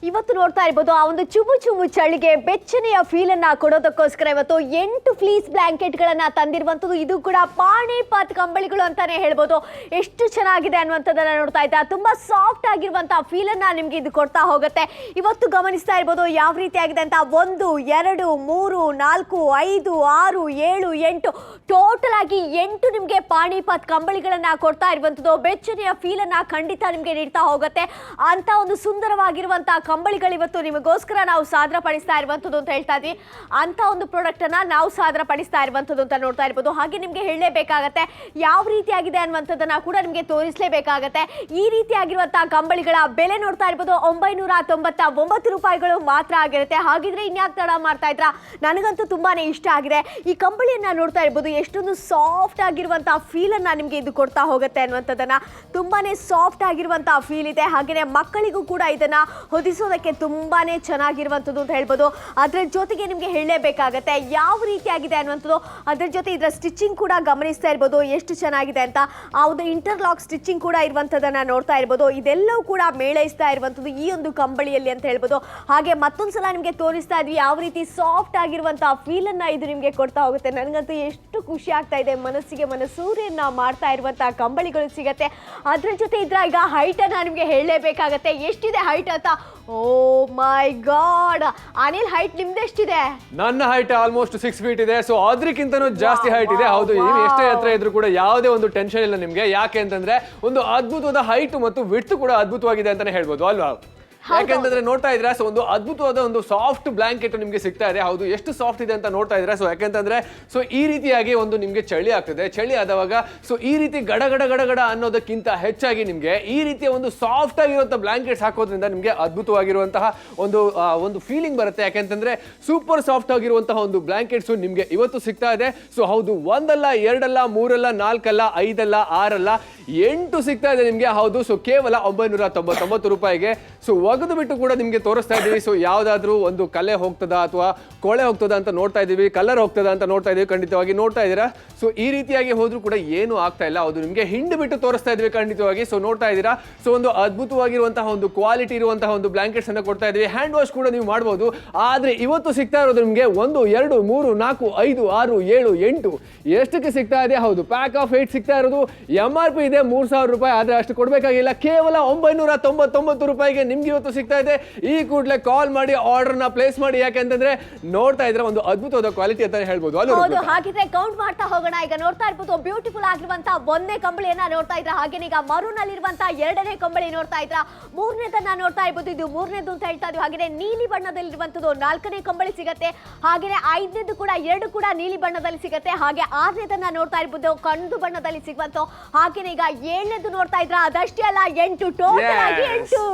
ಇವತ್ತು ನೋಡ್ತಾ ಇರಬಹುದು ಆ ಒಂದು ಚುಬು ಚುಬು ಚಳಿಗೆ ಬೆಚ್ಚನೆಯ ಫೀಲ್ ಅನ್ನ ಕೊಡೋದಕ್ಕೋಸ್ಕರ ಇವತ್ತು 8 ಫ್ಲೀಸ್ ಬ್ಲಾಂಕೆಟ್ ಗಳನ್ನ ತಂದಿರುವಂತದ್ದು. ಇದು ಕೂಡ ಪಾಣಿಪಾತ್ ಕಂಬಳಿಗಳು ಅಂತಾನೆ ಹೇಳ್ಬೋದು. ಎಷ್ಟು ಚೆನ್ನಾಗಿದೆ ಅನ್ನುವಂಥದ್ದನ್ನ ನೋಡ್ತಾ ಇದ್ದ ತುಂಬಾ ಸಾಫ್ಟ್ ಆಗಿರುವಂತಹ ಫೀಲ್ ಅನ್ನ ನಿಮ್ಗೆ ಇದು ಕೊಡ್ತಾ ಹೋಗುತ್ತೆ. ಇವತ್ತು ಗಮನಿಸ್ತಾ ಇರಬಹುದು ಯಾವ ರೀತಿಯಾಗಿದೆ ಅಂತ. 1 2 3 4 5 6 7 8 ಟೋಟಲ್ ಆಗಿ 8 ನಿಮ್ಗೆ ಪಾಣಿಪಾತ್ ಕಂಬಳಿಗಳನ್ನ ಕೊಡ್ತಾ ಇರುವಂತದ್ದು. ಬೆಚ್ಚನೆಯ ಫೀಲ್ ಅನ್ನ ಖಂಡಿತ ನಿಮ್ಗೆ ನೀಡ್ತಾ ಹೋಗುತ್ತೆ. ಅಂತ ಒಂದು ಸುಂದರವಾಗಿರುವಂತಹ ಕಂಬಳಿಗಳು ಇವತ್ತು ನಿಮಗೋಸ್ಕರ ನಾವು ಸಾದರ ಪಡಿಸ್ತಾ ಇರುವಂತದ್ದು ಅಂತ ಹೇಳ್ತಾ ಇದ್ವಿ. ಅಂತ ಒಂದು ಪ್ರಾಡಕ್ಟ್ ಅನ್ನ ನಾವು ಸಾದರ ಪಡಿಸ್ತಾ ಇರುವಂತದ್ದು ಅಂತ ನೋಡ್ತಾ ಇರಬಹುದು. ಹಾಗೆ ನಿಮ್ಗೆ ಹೇಳಲೇಬೇಕಾಗತ್ತೆ ಯಾವ ರೀತಿಯಾಗಿದೆ ಅನ್ನುವಂಥದ್ದನ್ನ ಕೂಡ ನಿಮ್ಗೆ ತೋರಿಸಲೇಬೇಕಾಗತ್ತೆ. ಈ ರೀತಿಯಾಗಿರುವಂತಹ ಕಂಬಳಿಗಳ ಬೆಲೆ ನೋಡ್ತಾ ಇರಬಹುದು 999 ರೂಪಾಯಿಗಳು ಮಾತ್ರ ಆಗಿರುತ್ತೆ. ಹಾಗಿದ್ರೆ ಇನ್ಯಾಕೆ ತಡ ಮಾಡ್ತಾ ಇದ್ರ? ನನಗಂತೂ ತುಂಬಾನೇ ಇಷ್ಟ ಆಗಿದೆ. ಈ ಕಂಬಳಿಯನ್ನ ನೋಡ್ತಾ ಇರಬಹುದು ಎಷ್ಟೊಂದು ಸಾಫ್ಟ್ ಆಗಿರುವಂತಹ ಫೀಲ್ ಅನ್ನ ನಿಮ್ಗೆ ಇದು ಕೊಡ್ತಾ ಹೋಗುತ್ತೆ ಅನ್ನುವಂಥದ್ದನ್ನ. ತುಂಬಾನೇ ಸಾಫ್ಟ್ ಆಗಿರುವಂತಹ ಫೀಲ್ ಇದೆ. ಹಾಗೆಯೇ ಮಕ್ಕಳಿಗೂ ಕೂಡ ಇದನ್ನ ಹೊದಿಸೋದಕ್ಕೆ ತುಂಬಾನೇ ಚೆನ್ನಾಗಿರುವಂಥದ್ದು ಅಂತ ಹೇಳ್ಬೋದು. ಅದರ ಜೊತೆಗೆ ನಿಮಗೆ ಹೇಳಲೇಬೇಕಾಗತ್ತೆ ಯಾವ ರೀತಿಯಾಗಿದೆ ಅನ್ನುವಂಥದ್ದು. ಅದರ ಜೊತೆ ಇದರ ಸ್ಟಿಚಿಂಗ್ ಕೂಡ ಗಮನಿಸ್ತಾ ಇರ್ಬೋದು ಎಷ್ಟು ಚೆನ್ನಾಗಿದೆ ಅಂತ. ಆ ಒಂದು ಇಂಟರ್ಲಾಕ್ ಸ್ಟಿಚಿಂಗ್ ಕೂಡ ಇರುವಂಥದ್ದನ್ನ ನೋಡ್ತಾ ಇರ್ಬೋದು. ಇದೆಲ್ಲವೂ ಕೂಡ ಮೇಳೈಸ್ತಾ ಇರುವಂಥದ್ದು ಈ ಒಂದು ಕಂಬಳಿಯಲ್ಲಿ ಅಂತ ಹೇಳ್ಬೋದು. ಹಾಗೆ ಮತ್ತೊಂದ್ಸಲ ನಿಮಗೆ ತೋರಿಸ್ತಾ ಇದ್ವಿ ಯಾವ ರೀತಿ ಸಾಫ್ಟ್ ಆಗಿರುವಂತಹ ಫೀಲ್ ಅನ್ನ ಇದು ನಿಮಗೆ ಕೊಡ್ತಾ ಹೋಗುತ್ತೆ. ನನಗಂತೂ ಎಷ್ಟು ಖುಷಿ ಆಗ್ತಾ ಇದೆ. ಮನಸ್ಸಿಗೆ ಮನಸೂರೆಯನ್ನ ಮಾಡ್ತಾ ಇರುವಂತಹ ಕಂಬಳಿಗಳು ಸಿಗತ್ತೆ. ಅದ್ರ ಜೊತೆ ಇದ್ರ ಈಗ ಹೈಟ್ ಅನ್ನ ನಿಮಗೆ ಹೇಳಲೇಬೇಕಾಗತ್ತೆ. ಎಷ್ಟಿದೆ ಹೈಟ್ ಅಂತ? ಓ ಮೈ ಗಾಡ್, ಅನಿಲ್ ಹೈಟ್ ನಿಮ್ದು ಎಷ್ಟಿದೆ? ನನ್ನ ಹೈಟ್ ಆಲ್ಮೋಸ್ಟ್ 6 ಫೀಟ್ ಇದೆ. ಸೊ ಅದಕ್ಕಿಂತನೂ ಜಾಸ್ತಿ ಹೈಟ್ ಇದೆ. ಹೌದು, ನೀವು ಎಷ್ಟೇ ಹತ್ರ ಇದ್ರೂ ಕೂಡ ಯಾವುದೇ ಒಂದು ಟೆನ್ಷನ್ ಇಲ್ಲ ನಿಮ್ಗೆ. ಯಾಕೆ ಅಂತಂದ್ರೆ ಒಂದು ಅದ್ಭುತವಾದ ಹೈಟ್ ಮತ್ತು ವಿಡ್ತ್ ಕೂಡ ಅದ್ಭುತವಾಗಿದೆ ಅಂತಾನೆ ಹೇಳ್ಬೋದು ಅಲ್ವಾ? ಯಾಕೆಂತಂದ್ರೆ ನೋಡ್ತಾ ಇದ್ರೆ ಸೊ ಒಂದು ಅದ್ಭುತವಾದ ಒಂದು ಸಾಫ್ಟ್ ಬ್ಲಾಂಕೆಟ್ ನಿಮ್ಗೆ ಸಿಗ್ತಾ ಇದೆ. ಹೌದು, ಎಷ್ಟು ಸಾಫ್ಟ್ ಇದೆ ಅಂತ ನೋಡ್ತಾ ಇದ್ರೆ. ಸೊ ಯಾಕೆಂತಂದ್ರೆ ಸೊ ಈ ರೀತಿಯಾಗಿ ಒಂದು ನಿಮ್ಗೆ ಚಳಿ ಆಗ್ತದೆ. ಚಳಿ ಆದವಾಗ ಸೊ ಈ ರೀತಿ ಗಡಗಡ ಗಡಗಡ ಅನ್ನೋದಕ್ಕಿಂತ ಹೆಚ್ಚಾಗಿ ನಿಮ್ಗೆ ಈ ರೀತಿಯ ಒಂದು ಸಾಫ್ಟ್ ಆಗಿರುವಂತಹ ಬ್ಲಾಂಕೆಟ್ಸ್ ಹಾಕೋದ್ರಿಂದ ನಿಮ್ಗೆ ಅದ್ಭುತವಾಗಿರುವಂತಹ ಒಂದು ಫೀಲಿಂಗ್ ಬರುತ್ತೆ. ಯಾಕೆಂತಂದ್ರೆ ಸೂಪರ್ ಸಾಫ್ಟ್ ಆಗಿರುವಂತಹ ಒಂದು ಬ್ಲಾಂಕೆಟ್ಸ್ ನಿಮ್ಗೆ ಇವತ್ತು ಸಿಗ್ತಾ ಇದೆ. ಸೊ ಹೌದು, 1 ಅಲ್ಲ 2 ಅಲ್ಲ 3 ಅಲ್ಲ 4 ಅಲ್ಲ 5 ಅಲ್ಲ 6 ಅಲ್ಲ 8 ಸಿಗ್ತಾ ಇದೆ ನಿಮ್ಗೆ. ಹೌದು, ಸೊ ಕೇವಲ 999 ರೂಪಾಯಿಗೆ. ಸೊ ಒಗೆದು ಬಿಟ್ಟು ಕೂಡ ನಿಮ್ಗೆ ತೋರಿಸ್ತಾ ಇದೀವಿ. ಸೊ ಯಾವ್ದಾದ್ರು ಒಂದು ಕಲೆ ಹೋಗ್ತದಾ ಅಥವಾ ಕೊಳೆ ಹೋಗ್ತದಾ ಅಂತ ನೋಡ್ತಾ ಇದೀವಿ, ಕಲರ್ ಹೋಗ್ತದಾ ಅಂತ ನೋಡ್ತಾ ಇದೀವಿ. ಖಂಡಿತವಾಗಿ ನೋಡ್ತಾ ಇದ್ದೀರಾ. ಸೊ ಈ ರೀತಿಯಾಗಿ ಹೋದ್ರೂ ಕೂಡ ಏನು ಆಗ್ತಾ ಇಲ್ಲ. ಹೌದು, ನಿಮ್ಗೆ ಹಿಂಡು ಬಿಟ್ಟು ತೋರಿಸ್ತಾ ಇದೀವಿ ಖಂಡಿತವಾಗಿ. ಸೊ ನೋಡ್ತಾ ಇದ್ದೀರಾ. ಸೊ ಒಂದು ಅದ್ಭುತವಾಗಿರುವಂತಹ ಒಂದು ಕ್ವಾಲಿಟಿ ಇರುವಂತಹ ಒಂದು ಬ್ಲಾಂಕೆಟ್ಸ್ ಅನ್ನ ಕೊಡ್ತಾ ಇದೀವಿ. ಹ್ಯಾಂಡ್ ವಾಶ್ ಕೂಡ ನೀವು ಮಾಡಬಹುದು. ಆದ್ರೆ ಇವತ್ತು ಸಿಗ್ತಾ ಇರೋದು ನಿಮ್ಗೆ 1 2 3 4 5 6 7 8 ಎಷ್ಟಕ್ಕೆ ಸಿಗ್ತಾ ಇದೆ? ಹೌದು, ಪ್ಯಾಕ್ ಆಫ್ 8 ಸಿಗ್ತಾ ಇರೋದು. MRP ಇದೆ 3000 ರೂಪಾಯಿ. ಆದ್ರೆ ಅಷ್ಟು ಕೊಡ್ಬೇಕಾಗಿಲ್ಲ. ಕೇವಲ 999 ರೂಪಾಯಿಗೆ ನಿಮ್ಗೆ ಇವತ್ತು ಸಿಗ್ತಾ ಇದೆ. ಈ ಕೂಡಲೇ ಕಾಲ್ ಮಾಡಿ ಆರ್ಡರ್ ನ ಪ್ಲೇಸ್ ಮಾಡಿ. ಯಾಕೆಂತಂದ್ರೆ ನೋಡ್ತಾ ಇದ್ರೆ ಒಂದು ಅದ್ಭುತವಾದ ಕ್ವಾಲಿಟಿ ಅಂತ ಹೇಳ್ಬೋದು. ಹೌದು, ಹಾಗಿದ್ರೆ ಕೌಂಟ್ ಮಾಡ್ತಾ ಹೋಗೋಣ. ಈಗ ನೋಡ್ತಾ ಇರ್ಬೋದು ಬ್ಯೂಟಿಫುಲ್ ಆಗಿರುವಂತಹ 1ನೇ ಕಂಬಳಿಯನ್ನ ನೋಡ್ತಾ ಇದ್ರ. ಹಾಗೆ ಈಗ ಮರೂನ್ ಅಲ್ಲಿ ಇರುವಂತಹ 2ನೇ ಕಂಬಳಿ ನೋಡ್ತಾ ಇದ್ರ. 3ನೇದನ್ನ ನೋಡ್ತಾ ಇರ್ಬೋದು. ಇದು 3ನೇದು ಅಂತ ಹೇಳ್ತಾ ಇದ್ವಿ. ಹಾಗೆ ನೀಲಿ ಬಣ್ಣದಲ್ಲಿರುವಂತದ್ದು 4ನೇ ಕಂಬಳಿ ಸಿಗತ್ತೆ. ಹಾಗೆ 5ನೇದು ಕೂಡ 2 ಕೂಡ ನೀಲಿ ಬಣ್ಣದಲ್ಲಿ ಸಿಗತ್ತೆ. ಹಾಗೆ 6ನೇದನ್ನ ನೋಡ್ತಾ ಇರ್ಬೋದು ಕಂದು ಬಣ್ಣದಲ್ಲಿ ಸಿಗುವಂತ. ಹಾಗೆ ಈಗ 7ನೇದು ನೋಡ್ತಾ ಇದ್ರ. ಅದಷ್ಟೇ ಅಲ್ಲ 8 ಟೋಟಲ್ ಆಗಿ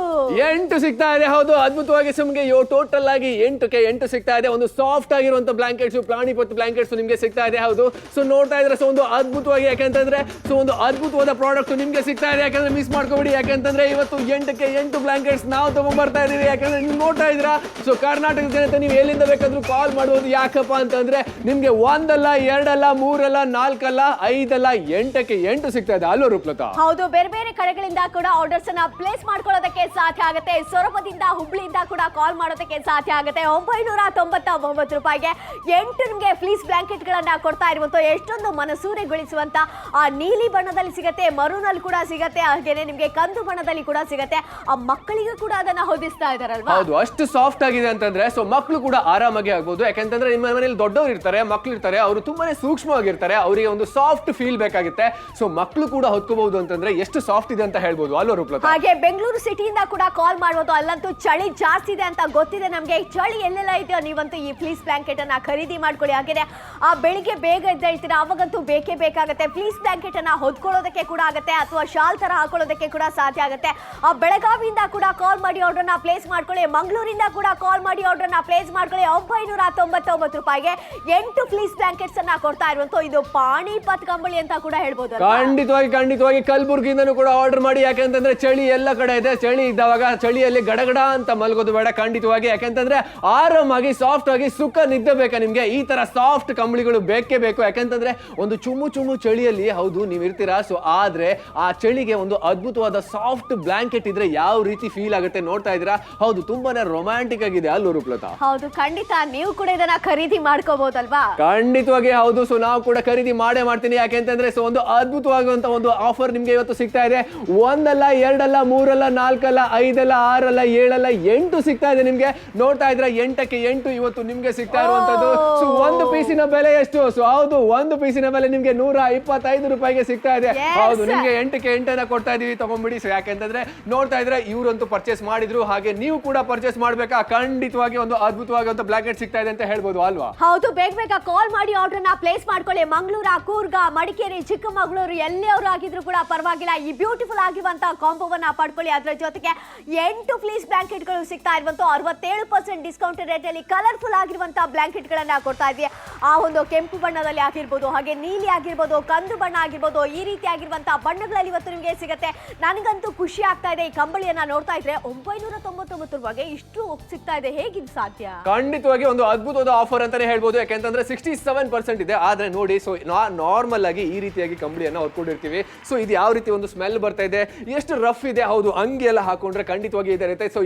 8 ಸಿಗ್ತಾ ಇದೆ. ಹೌದು, ಅದ್ಭುತವಾಗಿ ನಿಮಗೆ ಟೋಟಲ್ ಆಗಿ 8 ಸಿಗ್ತಾ ಇದೆ. ಒಂದು ಸಾಫ್ಟ್ ಆಗಿರುವಂತ ಬ್ಲಾಂಕೆಟ್ಸ್, ಪಾಣಿಪಾತ್ ಬ್ಲಾಂಕೆಟ್ಸ್ ನಿಮ್ಗೆ ಸಿಗ್ತಾ ಇದೆ. ಹೌದು, ಸೊ ನೋಡ್ತಾ ಇದ್ರೆ ಸೊ ಒಂದು ಅದ್ಭುತವಾಗಿ. ಯಾಕೆಂತಂದ್ರೆ ಸೊ ಒಂದು ಅದ್ಭುತವಾದ ಪ್ರಾಡಕ್ಟ್ ನಿಮ್ಗೆ ಸಿಗ್ತಾ ಇದೆ. ಯಾಕಂದ್ರೆ ಮಿಸ್ ಮಾಡ್ಕೋಬೇಡಿ. ಯಾಕೆಂತಂದ್ರೆ ಇವತ್ತು 8 ಬ್ಲಾಂಕೆಟ್ಸ್ ನಾವು ತಗೊಂಡ್ ಬರ್ತಾ ಇದೀವಿ. ಯಾಕಂದ್ರೆ ನೀವು ನೋಡ್ತಾ ಇದ್ದೀರಾ. ಸೊ ಕರ್ನಾಟಕ ಜನತೆ ನೀವು ಎಲ್ಲಿಂದ ಬೇಕಾದ್ರೂ ಕಾಲ್ ಮಾಡಬಹುದು. ಯಾಕಪ್ಪ ಅಂತಂದ್ರೆ ನಿಮ್ಗೆ 1 ಅಲ್ಲ 2 ಅಲ್ಲ 3 ಅಲ್ಲ 4 ಅಲ್ಲ 5 ಅಲ್ಲ 8 ಸಿಗ್ತಾ ಇದೆ. ಅಲ್ಲೋ ರೂಪಲತಾ? ಹೌದು, ಬೇರೆ ಬೇರೆ ಕಡೆಗಳಿಂದ ಕೂಡ ಆರ್ಡರ್ಸ್ ಅನ್ನ ಪ್ಲೇಸ್ ಮಾಡ್ಕೊಳ್ಳೋದಕ್ಕೆ ಸಾಧ್ಯ ಆಗುತ್ತೆ. ಸೊರಬದಿಂದ ಹುಬ್ಳಿಯಿಂದ ಕೂಡ ಕಾಲ್ ಮಾಡೋದಕ್ಕೆ ಸಾಧ್ಯ ಆಗುತ್ತೆ. 999 ರೂಪಾಯಿಗೆ 8 ನಿಮ್ಗೆ ಫ್ಲೀಸ್ ಬ್ಲಾಂಕೆಟ್ ಗಳನ್ನ ಕೊಡ್ತಾ ಇರುವಂತ. ಎಷ್ಟೊಂದು ಮನಸೂರೆಗೊಳಿಸುವಂತ ಆ ನೀಲಿ ಬಣ್ಣದಲ್ಲಿ ಸಿಗತ್ತೆ, ಮರೂನ್ ಅಲ್ಲಿ ಕೂಡ ಸಿಗತ್ತೆ, ಹಾಗೇನೆ ನಿಮ್ಗೆ ಕಂದು ಬಣ್ಣದಲ್ಲಿ ಕೂಡ ಸಿಗತ್ತೆ. ಆ ಮಕ್ಕಳಿಗೂ ಕೂಡ ಅದನ್ನ ಹೊದಿಸ್ತಾ ಇದಾರಲ್ವಾ? ಹೌದು, ಅಷ್ಟು ಸಾಫ್ಟ್ ಆಗಿದೆ ಅಂತಂದ್ರೆ ಸೊ ಮಕ್ಕಳು ಕೂಡ ಆರಾಮಾಗಿ ಆಗ್ಬಹುದು. ಯಾಕಂತಂದ್ರೆ ನಿಮ್ಮ ಮನೆಯಲ್ಲಿ ದೊಡ್ಡವರು ಇರ್ತಾರೆ, ಮಕ್ಕಳು ಇರ್ತಾರೆ, ಅವರು ತುಂಬಾನೇ ಸೂಕ್ಷ್ಮವಾಗಿರ್ತಾರೆ. ಅವರಿಗೆ ಒಂದು ಸಾಫ್ಟ್ ಫೀಲ್ ಬೇಕಾಗುತ್ತೆ. ಸೊ ಮಕ್ಕಳು ಕೂಡ ಹೊತ್ಕೋಬಹುದು ಅಂತಂದ್ರೆ ಎಷ್ಟು ಸಾಫ್ಟ್ ಇದೆ ಅಂತ ಹೇಳ್ಬೋದು ಅಲ್ವಾ ರೂಪಲತಾ? ಹಾಗೆ ಬೆಂಗಳೂರು ಸಿಟಿಯಿಂದ ಕೂಡ ಕಾಲ್ ಮಾಡಬಹುದು. ಅಲ್ಲಂತೂ ಚಳಿ ಜಾಸ್ತಿ ಇದೆ ಅಂತ ಗೊತ್ತಿದೆ ನಮ್ಗೆ. ಚಳಿ ಎಲ್ಲೆಲ್ಲ ಇದೆಯೋ ನೀವಂತೂ ಈ ಫ್ಲೀಸ್ ಬ್ಲಾಂಕೆಟ್ ಅನ್ನ ಖರೀದಿ ಮಾಡ್ಕೊಳ್ಳಿ. ಹಾಗೆ ಆ ಬೆಳಿಗ್ಗೆ ಬೇಗ ಎದ್ದೇಳ್ತೀರಾ, ಅವಾಗಂತೂ ಬೇಕೇ ಬೇಕಾಗುತ್ತೆ. ಫ್ಲೀಸ್ ಬ್ಲಾಂಕೆಟ್ ಅನ್ನ ಹೊದ್ಕೊಳ್ಳೋದಕ್ಕೆ ಕೂಡ ಆಗುತ್ತೆ ಅಥವಾ ಶಾಲ್ ತರ ಹಾಕೊಳ್ಳೋದಕ್ಕೆ ಕೂಡ ಸಾಧ್ಯ ಆಗುತ್ತೆ. ಆ ಬೆಳಗಾವಿಯಿಂದ ಕೂಡ ಕಾಲ್ ಮಾಡಿ ಆರ್ಡರ್ ನ ಪ್ಲೇಸ್ ಮಾಡ್ಕೊಳ್ಳಿ. ಮಂಗಳೂರಿಂದ ಕೂಡ ಕಾಲ್ ಮಾಡಿ ಆರ್ಡರ್ ನ ಪ್ಲೇಸ್ ಮಾಡ್ಕೊಳ್ಳಿ. 999 ರೂಪಾಯಿಗೆ 8 ಫ್ಲೀಸ್ ಬ್ಲಾಂಕೆಟ್ಸ್ ಅನ್ನ ಕೊಡ್ತಾ ಇರುವಂತ. ಇದು ಪಾಣಿಪಾತ್ ಕಂಬಳಿ ಅಂತ ಕೂಡ ಹೇಳ್ಬೋದು. ಖಂಡಿತವಾಗಿ ಕಲಬುರ್ಗಿಯಿಂದನೂ ಕೂಡ ಆರ್ಡರ್ ಮಾಡಿ. ಯಾಕೆಂತಂದ್ರೆ ಚಳಿ ಎಲ್ಲ ಕಡೆ ಇದೆ. ಚಳಿ ಇದ್ದಾಗ ಇವಾಗ ಚಳಿಯಲ್ಲಿ ಗಡಗಡ ಅಂತ ಮಲಗೋದು ಬೇಡ ಖಂಡಿತವಾಗಿ. ಯಾಕೆಂತಂದ್ರೆ ಆರಾಮಾಗಿ ಸಾಫ್ಟ್ ಆಗಿ ಸುಖ ನಿದ್ದೆ ಬೇಕಾ ನಿಮ್ಗೆ, ಈ ತರ ಸಾಫ್ಟ್ ಕಂಬಳಿಗಳು ಬೇಕೇ ಬೇಕು. ಯಾಕೆಂತಂದ್ರೆ ಒಂದು ಚುಮ್ಮು ಚಳಿಯಲ್ಲಿ ಹೌದು ನೀವು ಇರ್ತೀರಾ, ಸೊ ಆದ್ರೆ ಆ ಚಳಿಗೆ ಒಂದು ಅದ್ಭುತವಾದ ಸಾಫ್ಟ್ ಬ್ಲಾಂಕೆಟ್ ಇದ್ರೆ ಯಾವ ರೀತಿ ಫೀಲ್ ಆಗುತ್ತೆ ನೋಡ್ತಾ ಇದ್ದೀರಾ. ಹೌದು, ತುಂಬಾನೇ ರೊಮ್ಯಾಂಟಿಕ್ ಆಗಿದೆ ಅಲ್ಲೂ ರೂಪಲತಾ. ಹೌದು, ಖಂಡಿತ ನೀವು ಕೂಡ ಇದನ್ನ ಖರೀದಿ ಮಾಡ್ಕೋಬಹುದಲ್ವಾ? ಖಂಡಿತವಾಗಿ ಹೌದು. ಸೊ ನಾವು ಕೂಡ ಖರೀದಿ ಮಾಡ್ತೀನಿ. ಯಾಕೆಂತಂದ್ರೆ ಸೊ ಒಂದು ಅದ್ಭುತವಾಗುವಂತ ಒಂದು ಆಫರ್ ನಿಮ್ಗೆ ಇವತ್ತು ಸಿಗ್ತಾ ಇದೆ. ಒಂದಲ್ಲ, ಎರಡಲ್ಲ, ಮೂರಲ್ಲ, ನಾಲ್ಕಲ್ಲ, ಐದಲ್ಲ, ಆರಲ್ಲ, ಏಳಲ್ಲ, 8 ಸಿಗ್ತಾ ಇದೆ ನಿಮ್ಗೆ. ನೋಡ್ತಾ ಇದ್ರ 8ಕ್ಕೆ 8 ಇವತ್ತು ನಿಮ್ಗೆ ಸಿಗ್ತಾ ಇರುವಂತದ್ದು. ಸೊ ಒಂದು ಪೀಸಿನ ಬೆಲೆ ಎಷ್ಟು? ಸೊ ಹೌದು, ಒಂದು ಪೀಸಿನ ಬೆಲೆ ನಿಮ್ಗೆ 125 ರೂಪಾಯಿಗೆ ಸಿಗ್ತಾ ಇದೆ. ಹೌದು, ನಿಮ್ಗೆ 8ಕ್ಕೆ 8 ಕೊಡ್ತಾ ಇದೀವಿ, ತಗೊಂಡ್ಬಿಡಿ. ಸೊ ಯಾಕೆಂತಂದ್ರೆ ನೋಡ್ತಾ ಇದ್ರೆ ಇವರಂತೂ ಪರ್ಚೇಸ್ ಮಾಡಿದ್ರು, ಹಾಗೆ ನೀವು ಕೂಡ ಪರ್ಚೇಸ್ ಮಾಡ್ಬೇಕಾ? ಖಂಡಿತವಾಗಿ ಒಂದು ಅದ್ಭುತವಾದಂತ ಬ್ಲಾಂಕೆಟ್ ಸಿಗ್ತಾ ಇದೆ ಅಂತ ಹೇಳ್ಬೋದು ಅಲ್ವಾ? ಹೌದು, ಬೇಗ ಕಾಲ್ ಮಾಡಿ ಆರ್ಡರ್ ನ ಪ್ಲೇಸ್ ಮಾಡ್ಕೊಳ್ಳಿ. ಮಂಗಳೂರು, ಕೂರ್ಗ, ಮಡಿಕೇರಿ, ಚಿಕ್ಕಮಗಳೂರು ಎಲ್ಲಿಯವರು ಆಗಿದ್ರು ಕೂಡ ಪರವಾಗಿಲ್ಲ, ಈ ಬ್ಯೂಟಿಫುಲ್ ಆಗಿರುವಂತಹ ಕಾಂಬೋವನ್ನ ಪಡ್ಕೊಳ್ಳಿ. ಅದರ ಜೊತೆಗೆ 8 ಫ್ಲೀಸ್ ಬ್ಲಾಂಕೆಟ್ ಗಳು ಸಿಗ್ತಾ ಇರುವಂತ 67% ಡಿಸ್ಕೌಂಟ್ ರೇಟ್ ಅಲ್ಲಿ ಕಲರ್ಫುಲ್ ಆಗಿರುವಂತಹ ಬ್ಲಾಂಕೆಟ್ ಗಳನ್ನ ಕೊಡ್ತಾ ಇದೀವಿ. ಆ ಒಂದು ಕೆಂಪು ಬಣ್ಣದಲ್ಲಿ ಆಗಿರ್ಬೋದು, ಹಾಗೆ ನೀಲಿ ಆಗಿರ್ಬೋದು, ಕಂದು ಬಣ್ಣ ಆಗಿರ್ಬೋದು, ಈ ರೀತಿ ಆಗಿರುವಂತಹ ಬಣ್ಣಗಳಲ್ಲಿ ಇವತ್ತು ನಿಮಗೆ ಸಿಗುತ್ತೆ. ನನಗಂತೂ ಖುಷಿ ಆಗ್ತಾ ಇದೆ. ಈ ಕಂಬಳಿಯನ್ನ ನೋಡ್ತಾ ಇದ್ರೆ 999 ರೂಪಾಯಿಗೆ ಇಷ್ಟು ಸಿಗ್ತಾ ಇದೆ, ಹೇಗಿದ್ ಸಾಧ್ಯ? ಖಂಡಿತವಾಗಿ ಒಂದು ಅದ್ಭುತವಾದ ಆಫರ್ ಅಂತಾನೆ ಹೇಳ್ಬೋದು. ಯಾಕೆಂತಂದ್ರೆ 67% ಇದೆ. ಆದ್ರೆ ನೋಡಿ, ಸೊ ನಾರ್ಮಲ್ ಆಗಿ ಈ ರೀತಿಯಾಗಿ ಕಂಬಳಿಯನ್ನ ಹೊರ್ಕೊಂಡಿರ್ತೀವಿ. ಸೊ ಇದು ಯಾವ ರೀತಿ ಒಂದು ಸ್ಮೆಲ್ ಬರ್ತಾ ಇದೆ, ಎಷ್ಟು ರಫ್ ಇದೆ. ಹೌದು, ಅಂಗಿ ಎಲ್ಲ ಹಾಕೊಂಡ್ರೆ ಖಂಡಿತವಾಗಿ ಇರುತ್ತೆ. ಸೊ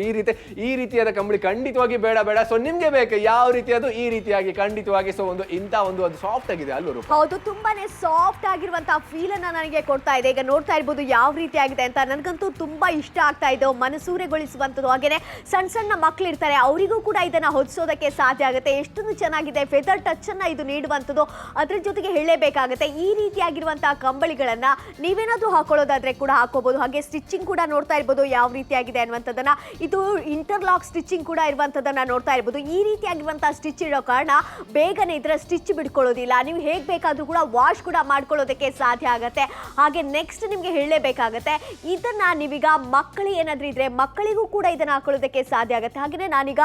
ಈ ರೀತಿಯಾದ ಕಂಬಳಿ ಖಂಡಿತವಾಗಿ ಬೇಡ. ಸೊ ನಿಮ್ಗೆ ಬೇಕು ಯಾವ ರೀತಿಯಾದ ಈ ರೀತಿಯಾಗಿ ಖಂಡಿತವಾಗಿ. ಸೊ ಒಂದು ಇಂತ ಒಂದು ಅದು ಸಾಫ್ಟ್ ಆಗಿದೆ ಅಲ್ಲೂ. ಹೌದು, ತುಂಬಾನೇ ಸಾಫ್ಟ್ ಆಗಿರುವಂತಹ ಫೀಲ್ ಅನ್ನ ನನಗೆ ಕೊಡ್ತಾ ಇದೆ. ಈಗ ನೋಡ್ತಾ ಇರ್ಬೋದು ಯಾವ ರೀತಿ ಆಗಿದೆ ಅಂತ. ನನಗಂತೂ ತುಂಬಾ ಇಷ್ಟ ಆಗ್ತಾ ಇದೆ, ಮನಸೂರೆಗೊಳಿಸುವಂಥದ್ದು. ಹಾಗೇನೆ ಸಣ್ಣ ಮಕ್ಳು ಇರ್ತಾರೆ, ಅವರಿಗೂ ಕೂಡ ಇದನ್ನ ಹೊದಿಸೋದಕ್ಕೆ ಸಾಧ್ಯ ಆಗುತ್ತೆ. ಎಷ್ಟೊಂದು ಚೆನ್ನಾಗಿದೆ, ಫೆದರ್ ಟಚ್ ಅನ್ನ ಇದು ನೀಡುವಂಥದ್ದು. ಅದ್ರ ಜೊತೆಗೆ ಹೇಳಲೇಬೇಕಾಗುತ್ತೆ, ಈ ರೀತಿಯಾಗಿರುವಂತಹ ಕಂಬಳಿಗಳನ್ನ ನೀವೇನಾದ್ರೂ ಹಾಕೊಳ್ಳೋದಾದ್ರೆ ಕೂಡ ಹಾಕೋಬಹುದು. ಹಾಗೆ ಸ್ಟಿಚಿಂಗ್ ಕೂಡ ನೋಡ್ತಾ ಇರ್ಬೋದು ಯಾವ ರೀತಿಯಾಗಿದೆ ಅನ್ನುವಂಥದ್ದನ್ನ. ಇದು ಇಂಟರ್ಲಾಕ್ ಸ್ಟಿಚಿಂಗ್ ಕೂಡ ಇರುವಂಥದ್ದನ್ನ ನೋಡ್ತಾ ಇರ್ಬೋದು. ಈ ರೀತಿಯಾಗಿರುವಂತಹ ಸ್ಟಿಚ್ ಇರೋ ಕಾರಣ ಬೇಗನೆ ಇದರ ಸ್ಟಿಚ್ ಬಿಡ್ಕೊಳ್ಳೋದಿಲ್ಲ. ನೀವು ಹೇಗೆ ಬೇಕಾದ್ರೂ ಕೂಡ ವಾಶ್ ಕೂಡ ಮಾಡ್ಕೊಳ್ಳೋದಕ್ಕೆ ಸಾಧ್ಯ ಆಗುತ್ತೆ. ಹಾಗೆ ನೆಕ್ಸ್ಟ್ ನಿಮ್ಗೆ ಹೇಳಲೇಬೇಕಾಗತ್ತೆ, ಇದನ್ನ ನೀವೀಗ ಮಕ್ಕಳು ಏನಾದ್ರೂ ಇದ್ರೆ ಮಕ್ಕಳಿಗೂ ಕೂಡ ಇದನ್ನ ಹಾಕೊಳ್ಳೋದಕ್ಕೆ ಸಾಧ್ಯ ಆಗುತ್ತೆ. ಹಾಗೆ ನಾನೀಗ